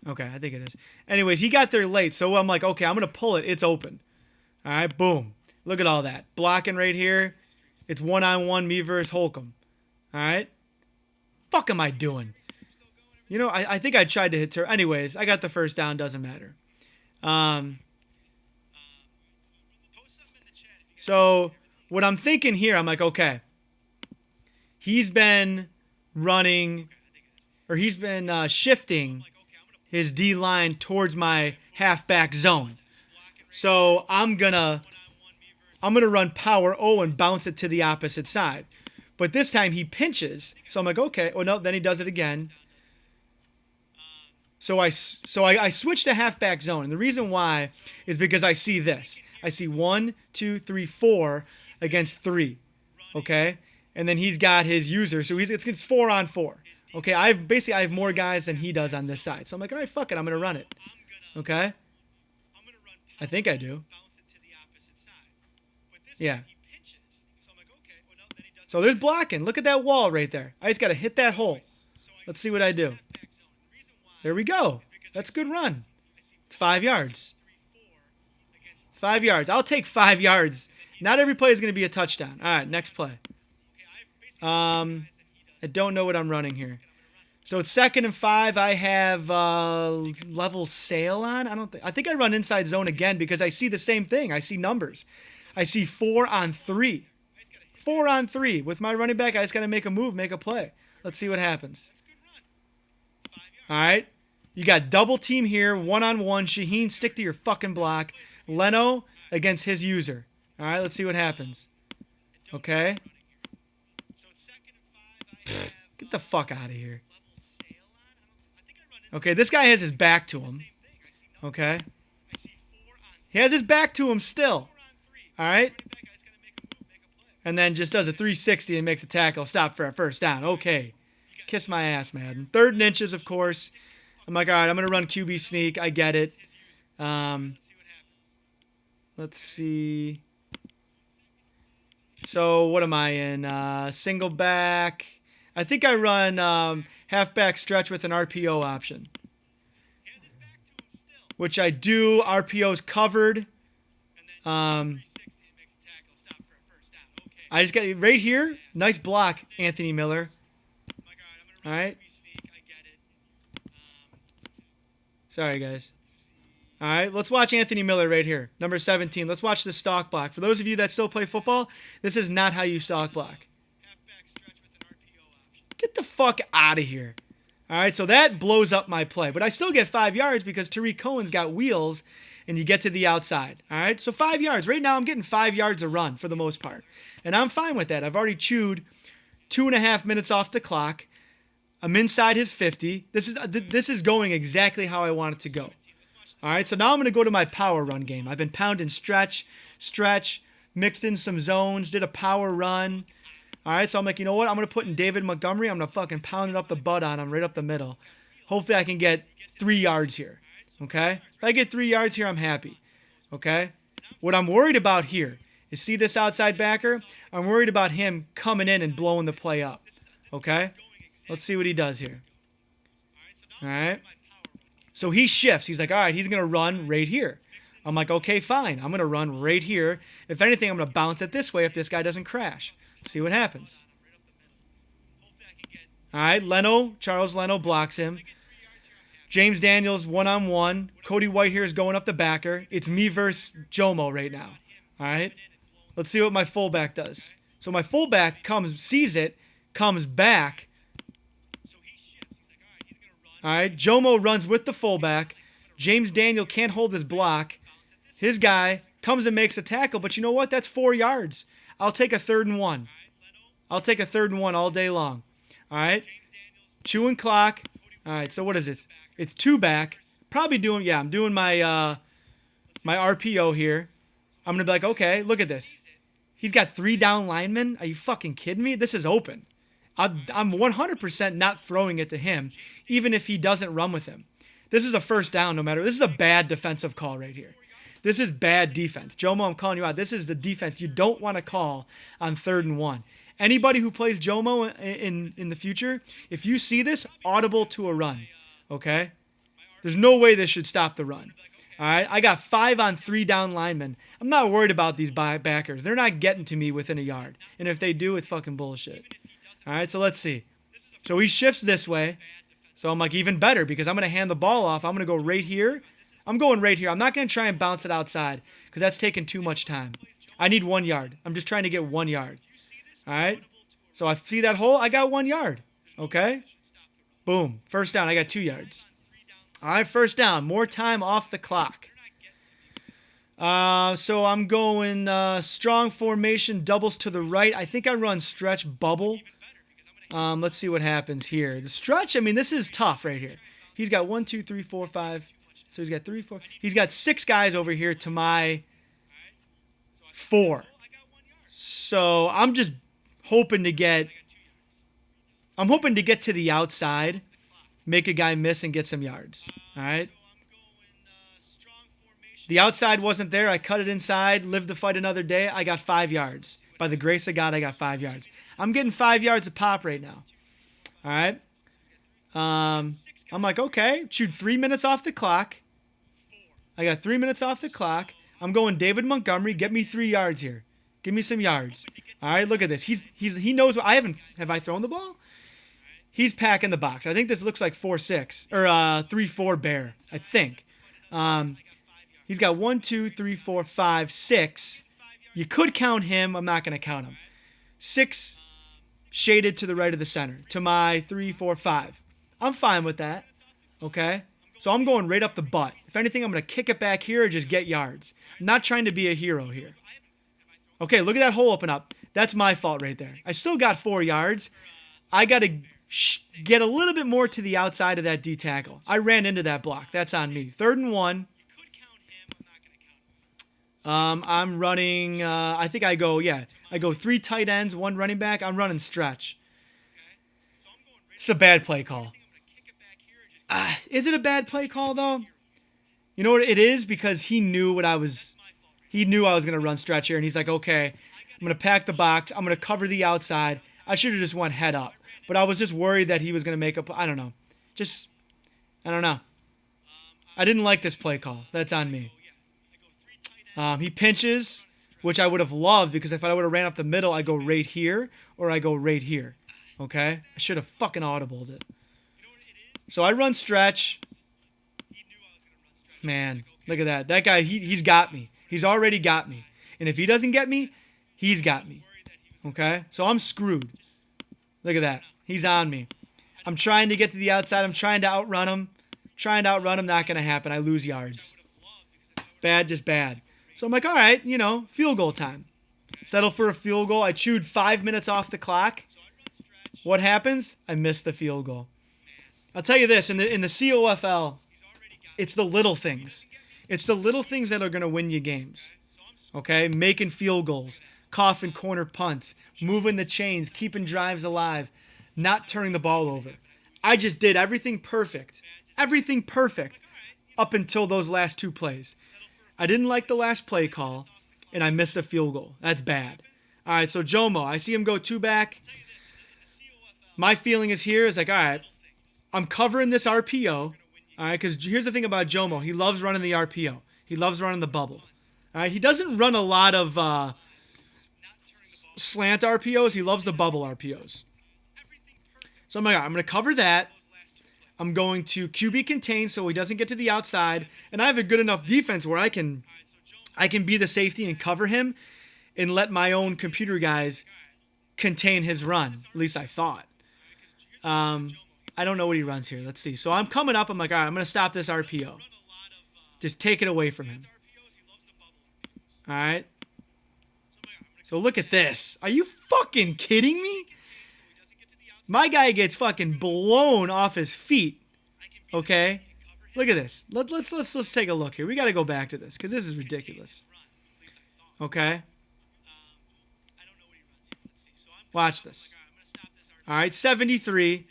Okay, I think it is. Anyways, he got there late, so I'm like, okay, I'm going to pull it. It's open. All right, boom. Look at all that. Blocking right here. It's one-on-one me versus Holcomb. All right? Fuck am I doing? You know, I think I tried to hit her. Anyways, I got the first down. Doesn't matter. So what I'm thinking here, I'm like, okay. He's been running, or he's been shifting his D-line towards my halfback zone. So I'm gonna run power O and bounce it to the opposite side. But this time he pinches. So I'm like, okay. Oh no, then he does it again. So I switch to halfback zone. And the reason why is because I see this. I see 1, 2, 3, 4 against 3. Okay? And then he's got his user. So it's 4 on 4. Okay, I have more guys than he does on this side. So I'm like, all right, fuck it, I'm going to run it. Okay? I think I do. Yeah. So there's blocking. Look at that wall right there. I just got to hit that hole. Let's see what I do. There we go. That's a good run. It's 5 yards. 5 yards. I'll take 5 yards. Not every play is going to be a touchdown. All right, next play. I don't know what I'm running here. So it's 2nd and 5. I have level sail on. I think I run inside zone again because I see the same thing. I see numbers. I see 4 on 3. 4 on 3. With my running back, I just got to make a move, make a play. Let's see what happens. All right. You got double team here, 1-on-1. Shaheen, stick to your fucking block. Leno against his user. All right, let's see what happens. Okay. Pfft, get the fuck out of here. Okay, this guy has his back to him. Okay. He has his back to him still. All right. And then just does a 360 and makes a tackle. Stop for a first down. Okay. Kiss my ass, man. 3rd and inches, of course. I'm like, all right, I'm going to run QB sneak. I get it. Let's see. So what am I in? Single back. I think I run halfback stretch with an RPO option. Which I do. RPO's covered. I just got right here. Nice block, Anthony Miller. All right. Sorry, guys. All right, let's watch Anthony Miller right here, number 17. Let's watch the stalk block. For those of you that still play football, this is not how you stalk block. Get the fuck out of here. All right, so that blows up my play. But I still get 5 yards because Tariq Cohen's got wheels, and you get to the outside. All right, so 5 yards. Right now I'm getting 5 yards a run for the most part. And I'm fine with that. I've already chewed 2.5 minutes off the clock. I'm inside his 50. This is going exactly how I want it to go. All right, so now I'm going to go to my power run game. I've been pounding stretch, mixed in some zones, did a power run. All right, so I'm like, you know what? I'm going to put in David Montgomery. I'm going to fucking pound it up the butt on him right up the middle. Hopefully I can get 3 yards here, okay? If I get 3 yards here, I'm happy, okay? What I'm worried about here is, see this outside backer? I'm worried about him coming in and blowing the play up, okay? Let's see what he does here. All right. So he shifts. He's like, all right, he's going to run right here. I'm like, okay, fine. I'm going to run right here. If anything, I'm going to bounce it this way if this guy doesn't crash. See what happens. All right, Charles Leno blocks him. James Daniels, 1-on-1. Cody Whitehair is going up the backer. It's me versus Jomo right now. All right. Let's see what my fullback does. So my fullback sees it, comes back. All right, Jomo runs with the fullback. James Daniel can't hold his block. His guy comes and makes a tackle, but you know what? That's 4 yards. I'll take a 3rd and 1. I'll take a 3rd and 1 all day long. All right, chewing clock. All right, so what is this? It's 2 back. Probably doing, I'm doing my my RPO here. I'm going to be like, okay, look at this. He's got 3 down linemen. Are you fucking kidding me? This is open. I'm 100% not throwing it to him, even if he doesn't run with him. This is a first down no matter. This is a bad defensive call right here. This is bad defense. Jomo, I'm calling you out. This is the defense you don't want to call on 3rd and 1. Anybody who plays Jomo in the future, if you see this, audible to a run, okay? There's no way this should stop the run. All right, I got 5 on 3 down linemen. I'm not worried about these backers. They're not getting to me within a yard. And if they do, it's fucking bullshit. All right, so let's see. So he shifts this way. So I'm like, even better because I'm going to hand the ball off. I'm going to go right here. I'm going right here. I'm not going to try and bounce it outside because that's taking too much time. I need 1 yard. I'm just trying to get 1 yard. All right, so I see that hole. I got 1 yard. Okay, boom. First down. I got 2 yards. All right, first down. More time off the clock. So I'm going strong formation, doubles to the right. I think I run stretch bubble. Let's see what happens here. The stretch, I mean, this is tough right here. He's got 1, 2, 3, 4, 5. So he's got 3, 4. He's got 6 guys over here to my 4. So I'm just hoping to get to the outside, make a guy miss, and get some yards. All right. The outside wasn't there. I cut it inside, lived the fight another day. I got 5 yards. By the grace of God, I got 5 yards. I'm getting 5 yards a pop right now. All right. I'm like, okay, shoot 3 minutes off the clock. I got 3 minutes off the clock. I'm going David Montgomery. Get me 3 yards here. Give me some yards. All right, look at this. He knows what have I thrown the ball? He's packing the box. I think this looks like 4-6 or 3-4 bear. I think. He's got 1, 2, 3, 4, 5, 6. You could count him. I'm not going to count him. 6 shaded to the right of the center to my 3, 4, 5. I'm fine with that. Okay. So I'm going right up the butt. If anything, I'm going to kick it back here or just get yards. I'm not trying to be a hero here. Okay, look at that hole open up. That's my fault right there. I still got 4 yards. I got to get a little bit more to the outside of that D tackle. I ran into that block. That's on me. 3rd and 1. I'm running, I think I go 3 tight ends, 1 running back. I'm running stretch. It's a bad play call. Is it a bad play call, though? You know what it is? Because he knew I was going to run stretch here, and he's like, okay, I'm going to pack the box. I'm going to cover the outside. I should have just went head up. But I was just worried that he was going to make I don't know. I don't know. I didn't like this play call. That's on me. He pinches, which I would have loved because if I would have ran up the middle, I go right here or I go right here. Okay? I should have fucking audibled it. So I run stretch. Man, look at that. That guy, he's got me. He's already got me. And if he doesn't get me, he's got me. Okay? So I'm screwed. Look at that. He's on me. I'm trying to get to the outside. I'm trying to outrun him. Not going to happen. I lose yards. Bad, just bad. So I'm like, all right, field goal time. Settle for a field goal. I chewed 5 minutes off the clock. What happens? I missed the field goal. I'll tell you this, in the COFL, it's the little things. It's the little things that are going to win you games. Okay? Making field goals, coughing corner punts, moving the chains, keeping drives alive, not turning the ball over. I just did everything perfect. Everything perfect up until those last 2 plays. I didn't like the last play call, and I missed a field goal. That's bad. All right, so Jomo, I see him go 2 back. My feeling is like, all right, I'm covering this RPO, all right, because here's the thing about Jomo. He loves running the RPO. He loves running the bubble. All right, he doesn't run a lot of slant RPOs. He loves the bubble RPOs. So I'm like, all right, I'm going to cover that. I'm going to QB contain so he doesn't get to the outside. And I have a good enough defense where I can be the safety and cover him and let my own computer guys contain his run. At least I thought. I don't know what he runs here. Let's see. So I'm coming up. I'm like, all right, I'm going to stop this RPO. Just take it away from him. All right. So look at this. Are you fucking kidding me? My guy gets fucking blown off his feet. Okay. Look at this. Let's take a look here. We got to go back to this because this is ridiculous. Okay. Watch this. All right, 73.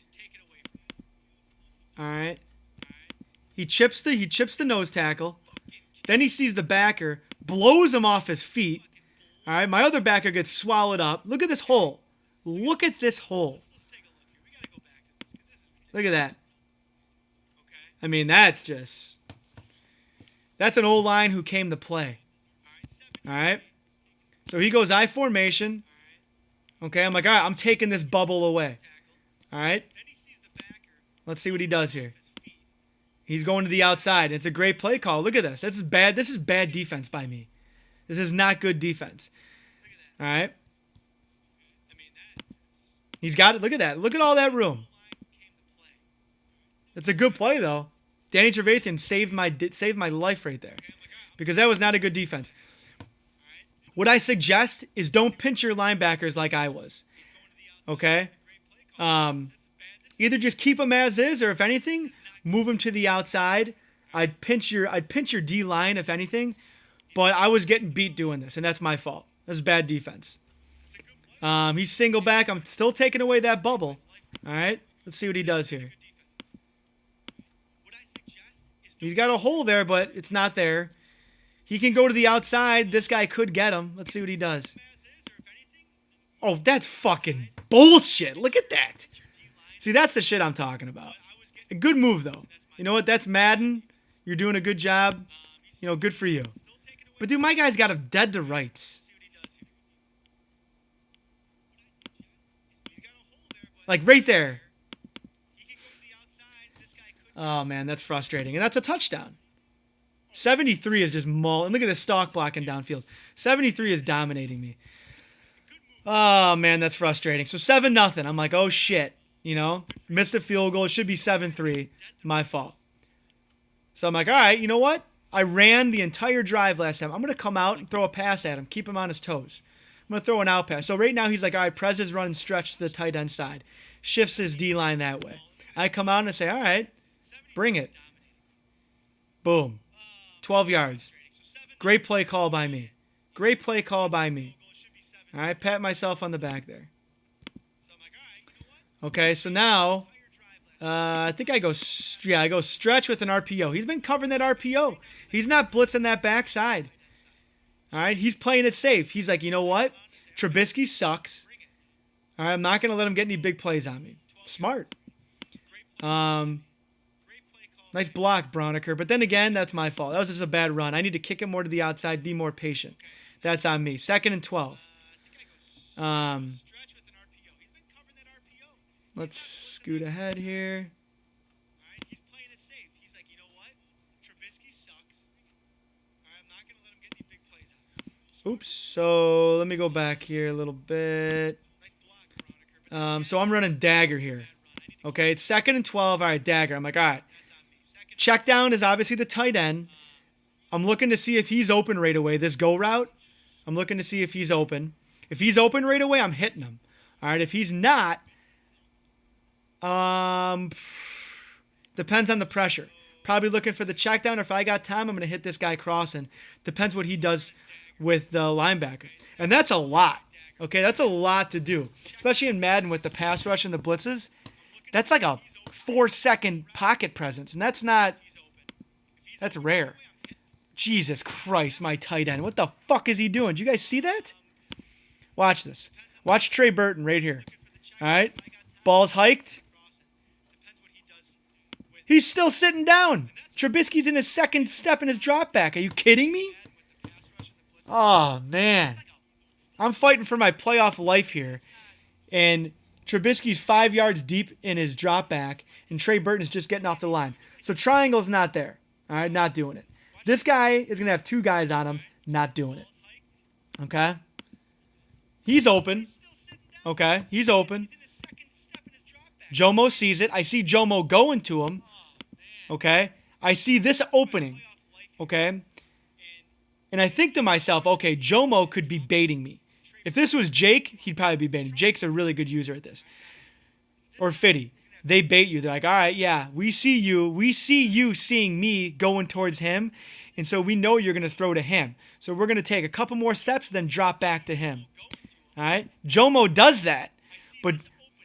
All right. He chips the nose tackle. Then he sees the backer, blows him off his feet. All right, my other backer gets swallowed up. Look at this hole. Look at this hole. Look at that. I mean, that's an old line who came to play. All right. So he goes I formation. Okay, I'm like, all right, I'm taking this bubble away. All right. Let's see what he does here. He's going to the outside. It's a great play call. Look at this. This is bad. This is bad defense by me. This is not good defense. All right. He's got it. Look at that. Look at all that room. It's a good play, though. Danny Trevathan saved my life right there because that was not a good defense. What I suggest is don't pinch your linebackers like I was. Okay? Either just keep them as is, or if anything, move them to the outside. I'd pinch your D line if anything, but I was getting beat doing this, and that's my fault. That's bad defense. He's single back. I'm still taking away that bubble. All right? Let's see what he does here. He's got a hole there, but it's not there. He can go to the outside. This guy could get him. Let's see what he does. Oh, that's fucking bullshit. Look at that. See, that's the shit I'm talking about. A good move, though. You know what? That's Madden. You're doing a good job. You know, good for you. But, dude, my guy's got him dead to rights. Like, right there. Oh, man, that's frustrating. And that's a touchdown. 73 is just mauling. Look at this stalk blocking downfield. 73 is dominating me. Oh, man, that's frustrating. So 7-0. I'm like, oh, shit. You know, missed a field goal. It should be 7-3. My fault. So I'm like, all right, you know what? I ran the entire drive last time. I'm going to come out and throw a pass at him. Keep him on his toes. I'm going to throw an out pass. So right now he's like, all right, Prez is running stretch to the tight end side. Shifts his D-line that way. I come out and I say, all right, bring it. Boom. 12 yards. Great play call by me. Great play call by me. All right, pat myself on the back there. Okay, so now I think I go stretch with an RPO. He's been covering that RPO. He's not blitzing that backside. All right, he's playing it safe. He's like, you know what? Trubisky sucks. All right, I'm not going to let him get any big plays on me. Smart. Nice block, Broniker. But then again, that's my fault. That was just a bad run. I need to kick him more to the outside, be more patient. That's on me. 2nd and 12. Let's scoot ahead here. Oops. So let me go back here a little bit. So I'm running dagger here. Okay, it's 2nd and 12. All right, dagger. I'm like, all right. Check down is obviously the tight end. I'm looking to see if he's open right away. This go route, I'm looking to see if he's open. If he's open right away, I'm hitting him. All right, if he's not, depends on the pressure. Probably looking for the check down, or if I got time, I'm going to hit this guy crossing. Depends what he does with the linebacker. And that's a lot. Okay, that's a lot to do. Especially in Madden with the pass rush and the blitzes. That's like a 4-second pocket presence. And that's rare. Jesus Christ, my tight end. What the fuck is he doing? Did you guys see that? Watch this. Watch Trey Burton right here. All right. Ball's hiked. He's still sitting down. Trubisky's in his second step in his drop back. Are you kidding me? Oh, man. I'm fighting for my playoff life here. And Trubisky's 5 yards deep in his drop back. And Trey Burton is just getting off the line. So triangle's not there. All right, not doing it. This guy is going to have 2 guys on him. Not doing it. Okay? He's open. Okay, he's open. Jomo sees it. I see Jomo going to him. Okay, I see this opening. Okay, and I think to myself, okay, Jomo could be baiting me. If this was Jake, he'd probably be baiting. Jake's a really good user at this. Or Fitty. They bait you. They're like, all right, yeah, we see you. We see you seeing me going towards him. And so we know you're going to throw to him. So we're going to take a couple more steps, then drop back to him. All right? Jomo does that. But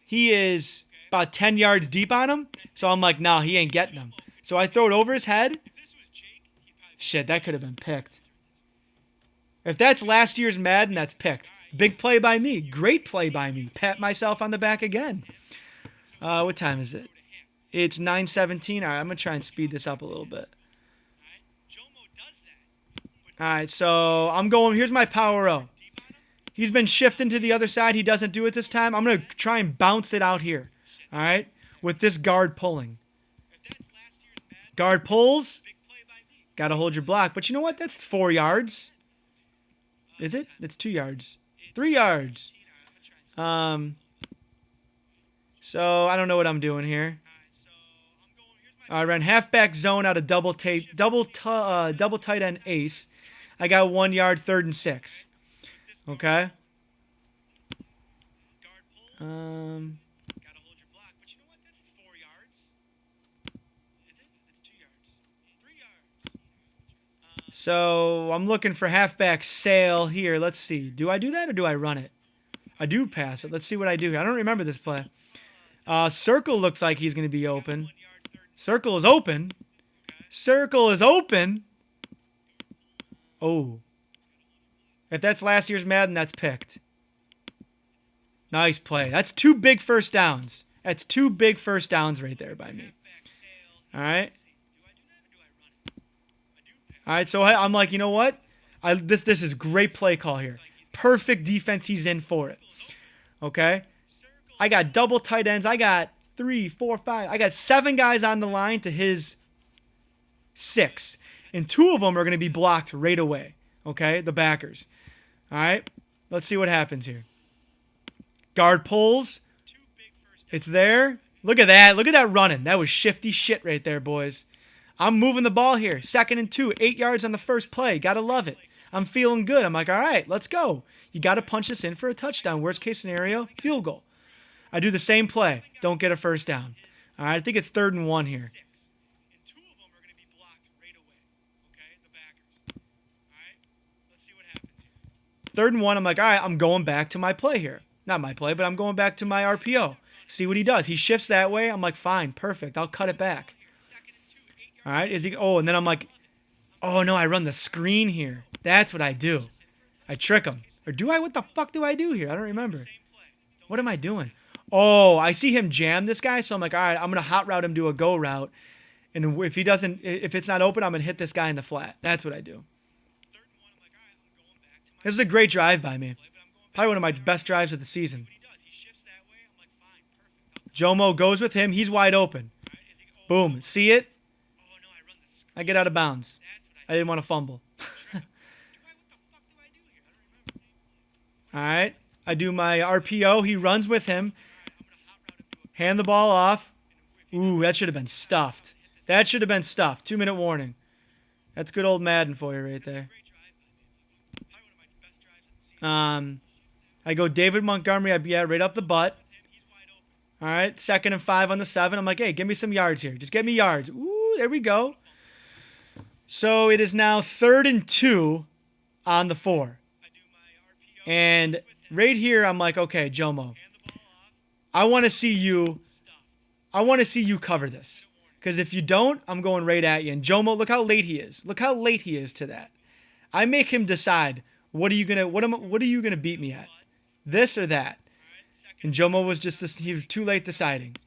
he is about 10 yards deep on him. So I'm like, nah, he ain't getting him. So I throw it over his head. Shit, that could have been picked. If that's last year's Madden, that's picked. Big play by me. Great play by me. Pat myself on the back again. What time is it? It's 9:17. All right, I'm going to try and speed this up a little bit. All right, so I'm going. Here's my power O. He's been shifting to the other side. He doesn't do it this time. I'm going to try and bounce it out here. All right, with this guard pulling. Guard pulls. Got to hold your block. But you know what? That's 4 yards. Is it? It's 2 yards. 3 yards. So I don't know what I'm doing here. I ran halfback zone out of double tight end ace. I got 1 yard, 3rd and 6. Okay. So I'm looking for halfback sail here. Let's see. Do I do that or do I run it? I do pass it. Let's see what I do here. I don't remember this play. Circle looks like he's going to be open. Circle is open. Circle is open. Oh. If that's last year's Madden, that's picked. Nice play. That's 2 big first downs. That's 2 big first downs right there by me. All right. All right, so I'm like, you know what? This is great play call here. Perfect defense. He's in for it. Okay. I got double tight ends. I got 3, 4, 5. I got 7 guys on the line to his 6. And 2 of them are going to be blocked right away. Okay, the backers. All right, let's see what happens here. Guard pulls. It's there. Look at that. Look at that running. That was shifty shit right there, boys. I'm moving the ball here. 2nd and 2. 8 yards on the first play. Got to love it. I'm feeling good. I'm like, all right, let's go. You got to punch this in for a touchdown. Worst case scenario, field goal. I do the same play. Don't get a first down. All right, I think it's 3rd and 1 here. 3rd and 1. I'm like, all right, I'm going back to my play here. Not my play, but I'm going back to my RPO. See what he does. He shifts that way. I'm like, fine, perfect. I'll cut it back. All right, is he? Oh, and then I'm like, oh, no, I run the screen here. That's what I do. I trick him. Or do I? What the fuck do I do here? I don't remember. What am I doing? Oh, I see him jam this guy, so I'm like, all right, I'm going to hot route him to a go route. And if it's not open, I'm going to hit this guy in the flat. That's what I do. This is a great drive by me. Probably one of my best drives of the season. Jomo goes with him. He's wide open. Boom. See it? I get out of bounds. I didn't want to fumble. All right. I do my RPO. He runs with him. Hand the ball off. Ooh, that should have been stuffed. That should have been stuffed. 2-minute warning. That's good old Madden for you right there. I go David Montgomery. Right up the butt. All right. 2nd and 5 on the 7. I'm like, hey, give me some yards here. Just get me yards. Ooh, there we go. So it is now 3rd and 2 on the 4. And right here, I'm like, okay, Jomo, I want to see you cover this. Because if you don't, I'm going right at you. And Jomo, look how late he is. Look how late he is to that. I make him decide, what are you gonna beat me at? This or that? And Jomo was he was too late deciding.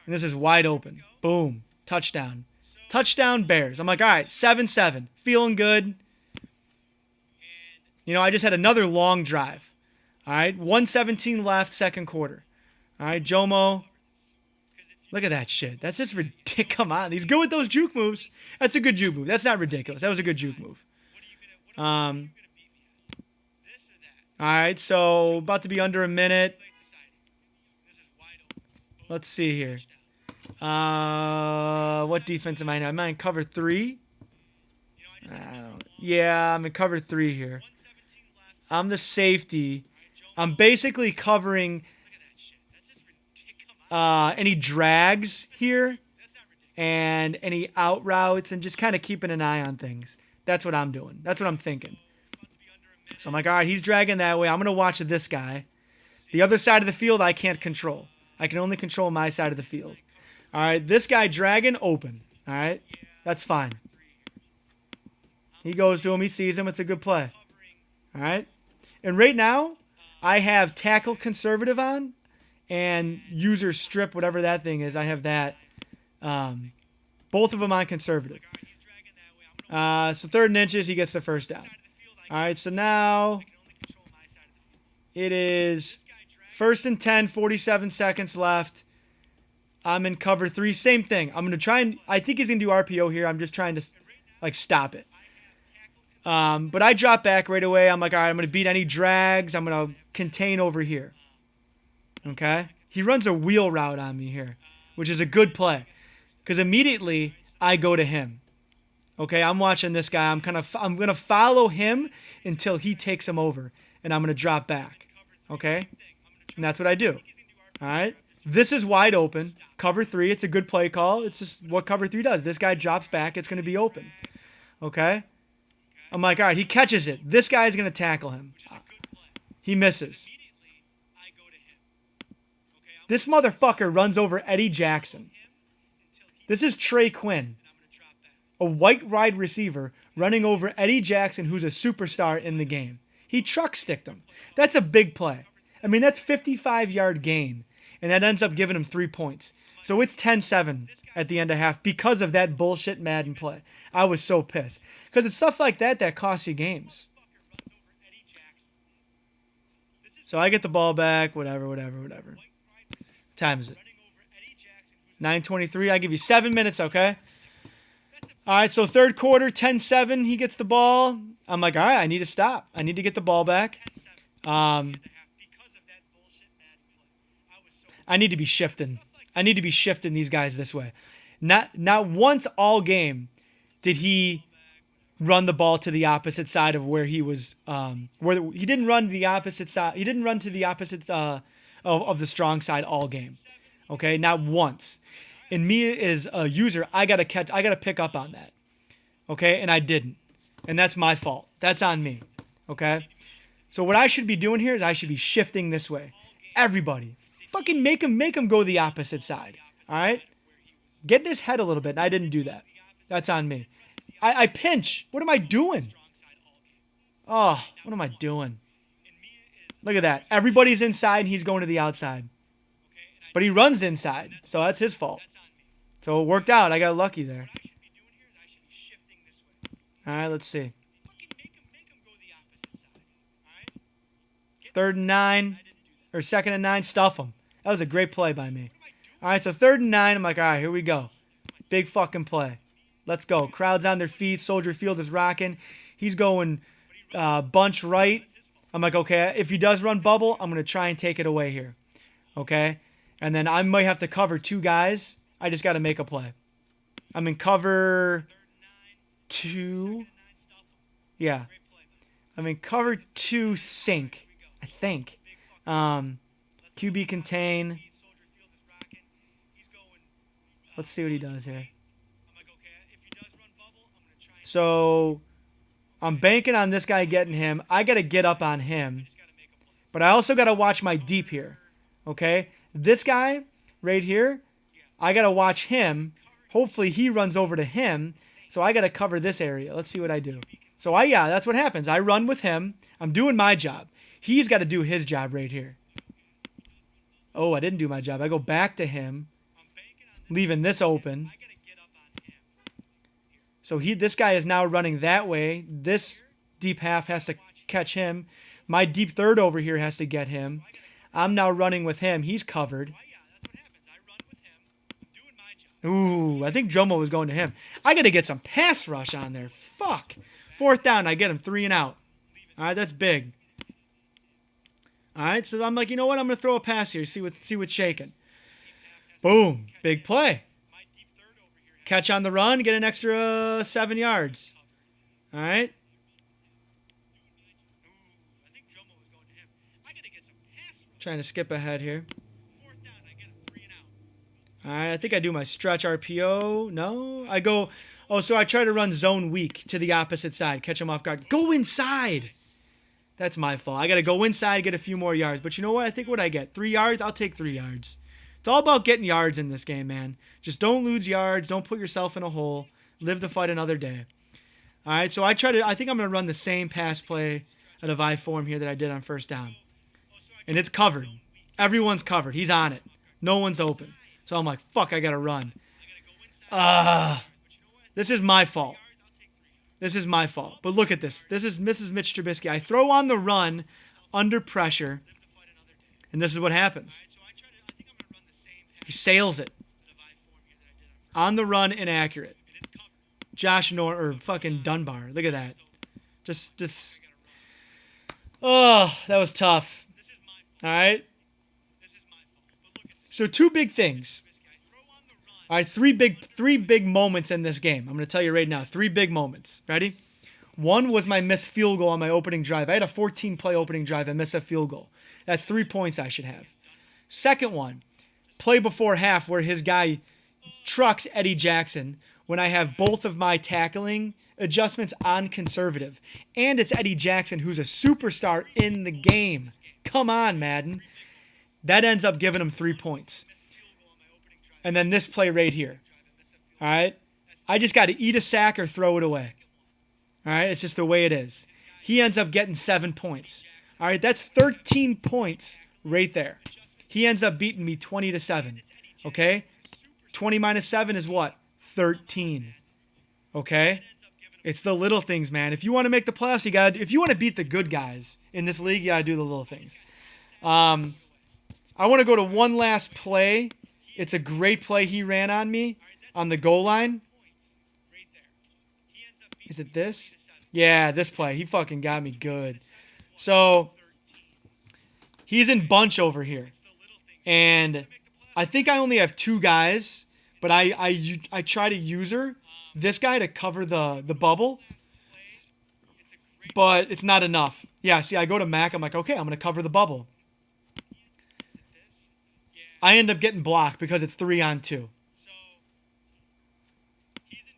And this is wide open. Boom. Touchdown. Touchdown Bears. I'm like, all right, 7-7. Feeling good. You know, I just had another long drive. All right, 1:17 left, 2nd quarter. All right, Jomo. Look at that shit. That's just ridiculous. Come on. He's good with those juke moves. That's a good juke move. That's not ridiculous. That was a good juke move. All right, so about to be under a minute. Let's see here. What defense am I in? Am I in cover 3? Yeah, I'm in cover 3 here. I'm the safety. I'm basically covering any drags here and any out routes and just kind of keeping an eye on things. That's what I'm doing. That's what I'm thinking. So I'm like, all right, he's dragging that way. I'm going to watch this guy. The other side of the field I can't control. I can only control my side of the field. All right, this guy dragging open. All right, that's fine. He goes to him. He sees him. It's a good play. All right. And right now, I have tackle conservative on and user strip, whatever that thing is. I have that. Both of them on conservative. So 3rd and inches, he gets the first down. All right, so now it is 1st and 10, 47 seconds left. I'm in cover 3. Same thing. I'm going to try and... I think he's going to do RPO here. I'm just trying to, like, stop it. But I drop back right away. I'm like, all right, I'm going to beat any drags. I'm going to contain over here. Okay? He runs a wheel route on me here, which is a good play. Because immediately, I go to him. Okay, I'm watching this guy. I'm going to follow him until he takes him over. And I'm going to drop back. Okay? And that's what I do. All right? This is wide open. Cover 3. It's a good play call. It's just what cover 3 does. This guy drops back. It's going to be open. Okay? I'm like, all right, he catches it. This guy's going to tackle him. He misses. This motherfucker runs over Eddie Jackson. This is Trey Quinn, a white wide receiver running over Eddie Jackson, who's a superstar in the game. He truck sticked him. That's a big play. I mean, that's 55-yard gain, and that ends up giving him 3 points. So it's 10-7 at the end of half because of that bullshit Madden play. I was so pissed. Because it's stuff like that that costs you games. So I get the ball back, whatever. Time is it? 9:23. I give you 7 minutes, okay? All right, so 3rd quarter, 10-7. He gets the ball. I'm like, all right, I need to stop. I need to get the ball back. I need to be shifting. I need to be shifting these guys this way. Not once all game did he run the ball to the opposite side of where he was. He didn't run to the opposite side. He didn't run to the opposite of the strong side all game. Okay, not once. And me as a user, I gotta pick up on that. Okay, and I didn't, and that's my fault. That's on me. Okay, so what I should be doing here is I should be shifting this way. Everybody, fucking make him go the opposite side. All right, get in his head a little bit. And I didn't do that. That's on me. I pinch. What am I doing? Oh, what am I doing? Look at that. Everybody's inside and he's going to the outside. But he runs inside, so that's his fault. So it worked out. I got lucky there. All right, let's see. 3rd and 9, or 2nd and 9, stuff him. That was a great play by me. All right, so 3rd and 9, I'm like, all right, here we go. Big fucking play. Let's go. Crowd's on their feet. Soldier Field is rocking. He's going bunch right. I'm like, okay, if he does run bubble, I'm going to try and take it away here. Okay? And then I might have to cover 2 guys. I just got to make a play. I'm in cover 2. Yeah. I'm in cover 2 sink, I think. QB contain. Let's see what he does here. So I'm banking on this guy getting him. I got to get up on him. But I also got to watch my deep here. Okay? This guy right here, I got to watch him. Hopefully he runs over to him. So I got to cover this area. Let's see what I do. So that's what happens. I run with him. I'm doing my job. He's got to do his job right here. Oh, I didn't do my job. I go back to him, leaving this open. So this guy is now running that way. This deep half has to catch him. My deep third over here has to get him. I'm now running with him. He's covered. Ooh, I think Jomo was going to him. I got to get some pass rush on there. Fuck. 4th down, I get him 3 and out. All right, that's big. All right, so I'm like, you know what? I'm going to throw a pass here, see what's shaking. Boom. Big play. Catch on the run, get an extra 7 yards. All right. Trying to skip ahead here. All right, I think I do my stretch RPO. No, I go. Oh, so I try to run zone weak to the opposite side, catch him off guard. Go inside. That's my fault. I got to go inside, get a few more yards. But you know what? I think what I get, 3 yards. I'll take 3 yards. It's all about getting yards in this game, man. Just don't lose yards. Don't put yourself in a hole. Live to fight another day. All right, so I think I'm going to run the same pass play out of I form here that I did on first down. And it's covered. Everyone's covered. He's on it. No one's open. So I'm like, fuck, I got to run. This is my fault. This is my fault. But look at this. This is Mitch Trubisky. I throw on the run under pressure, and this is what happens. He sails it. On the run, inaccurate. Josh Norton, or fucking Dunbar. Look at that. Just this. Oh, that was tough. All right. So 2 big things. All right, three big moments in this game. I'm going to tell you right now, 3 big moments. Ready? One was my missed field goal on my opening drive. I had a 14-play opening drive and missed a field goal. That's 3 points I should have. Second one, play before half where his guy trucks Eddie Jackson when I have both of my tackling adjustments on conservative. And it's Eddie Jackson who's a superstar in the game. Come on, Madden. That ends up giving him 3 points. And then this play right here. All right? I just got to eat a sack or throw it away. All right? It's just the way it is. He ends up getting 7 points. All right? That's 13 points right there. He ends up beating me 20-7. Okay? 20 minus 7 is what? 13. Okay? It's the little things, man. If you want to make the playoffs, if you want to beat the good guys in this league, you got to do the little things. I want to go to one last play. It's a great play he ran on me on the goal line. Is it this? Yeah, this play. He fucking got me good. So, he's in bunch over here. And I think I only have 2 guys, but I try to user this guy to cover the bubble. But it's not enough. Yeah, see, I go to Mac. I'm like, okay, I'm going to cover the bubble. I end up getting blocked because it's 3-on-2.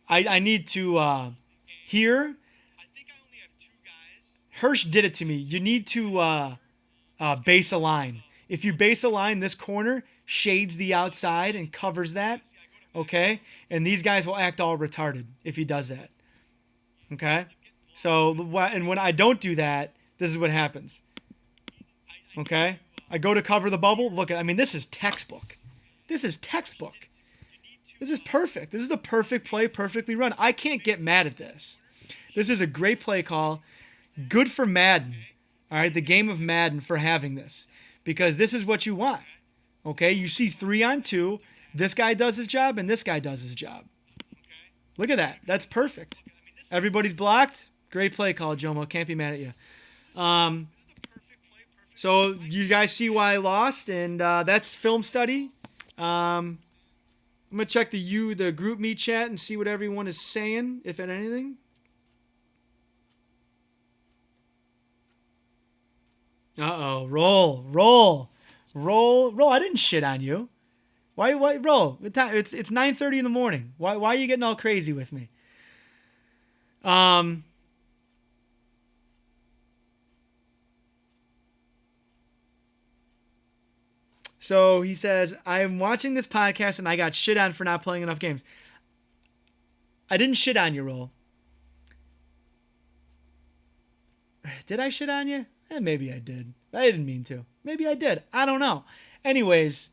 I need to here. Hirsch did it to me. You need to base align. If you base align, this corner shades the outside and covers that. Okay? And these guys will act all retarded if he does that. Okay? So, and when I don't do that, this is what happens. Okay? I go to cover the bubble. Look, this is textbook. This is textbook. This is perfect. This is the perfect play, perfectly run. I can't get mad at this. This is a great play call. Good for Madden. All right, the game of Madden for having this. Because this is what you want. Okay, you see 3-on-2. This guy does his job and this guy does his job. Look at that. That's perfect. Everybody's blocked. Great play call, Jomo. Can't be mad at you. So you guys see why I lost, and that's film study. I'm gonna check the group me chat and see what everyone is saying, if at anything. Roll. I didn't shit on you. Why roll? It's 9:30 in the morning. Why are you getting all crazy with me? So he says, I'm watching this podcast and I got shit on for not playing enough games. I didn't shit on you, Roll. Did I shit on you? Maybe I did. I didn't mean to. Maybe I did. I don't know. Anyways,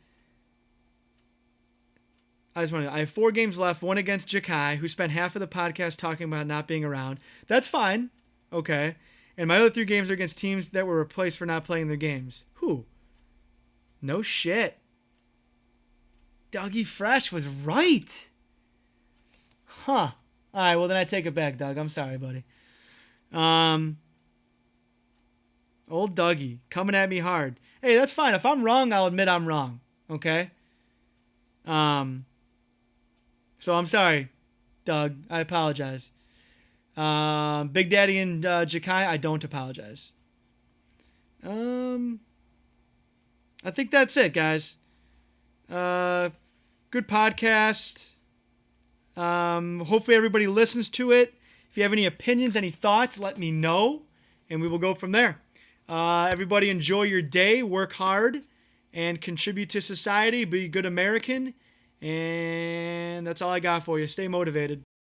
I have 4 games left. One against Jakai, who spent half of the podcast talking about not being around. That's fine. Okay. And my other 3 games are against teams that were replaced for not playing their games. Who? No shit. Dougie Fresh was right. Huh. All right, well then I take it back, Doug. I'm sorry, buddy. Old Dougie coming at me hard. Hey, that's fine. If I'm wrong, I'll admit I'm wrong. Okay? So I'm sorry, Doug. I apologize. Big Daddy and Jakai, I don't apologize. I think that's it, guys. Good podcast. Hopefully everybody listens to it. If you have any opinions, any thoughts, let me know, and we will go from there. Everybody enjoy your day, work hard, and contribute to society. Be a good American, and that's all I got for you. Stay motivated.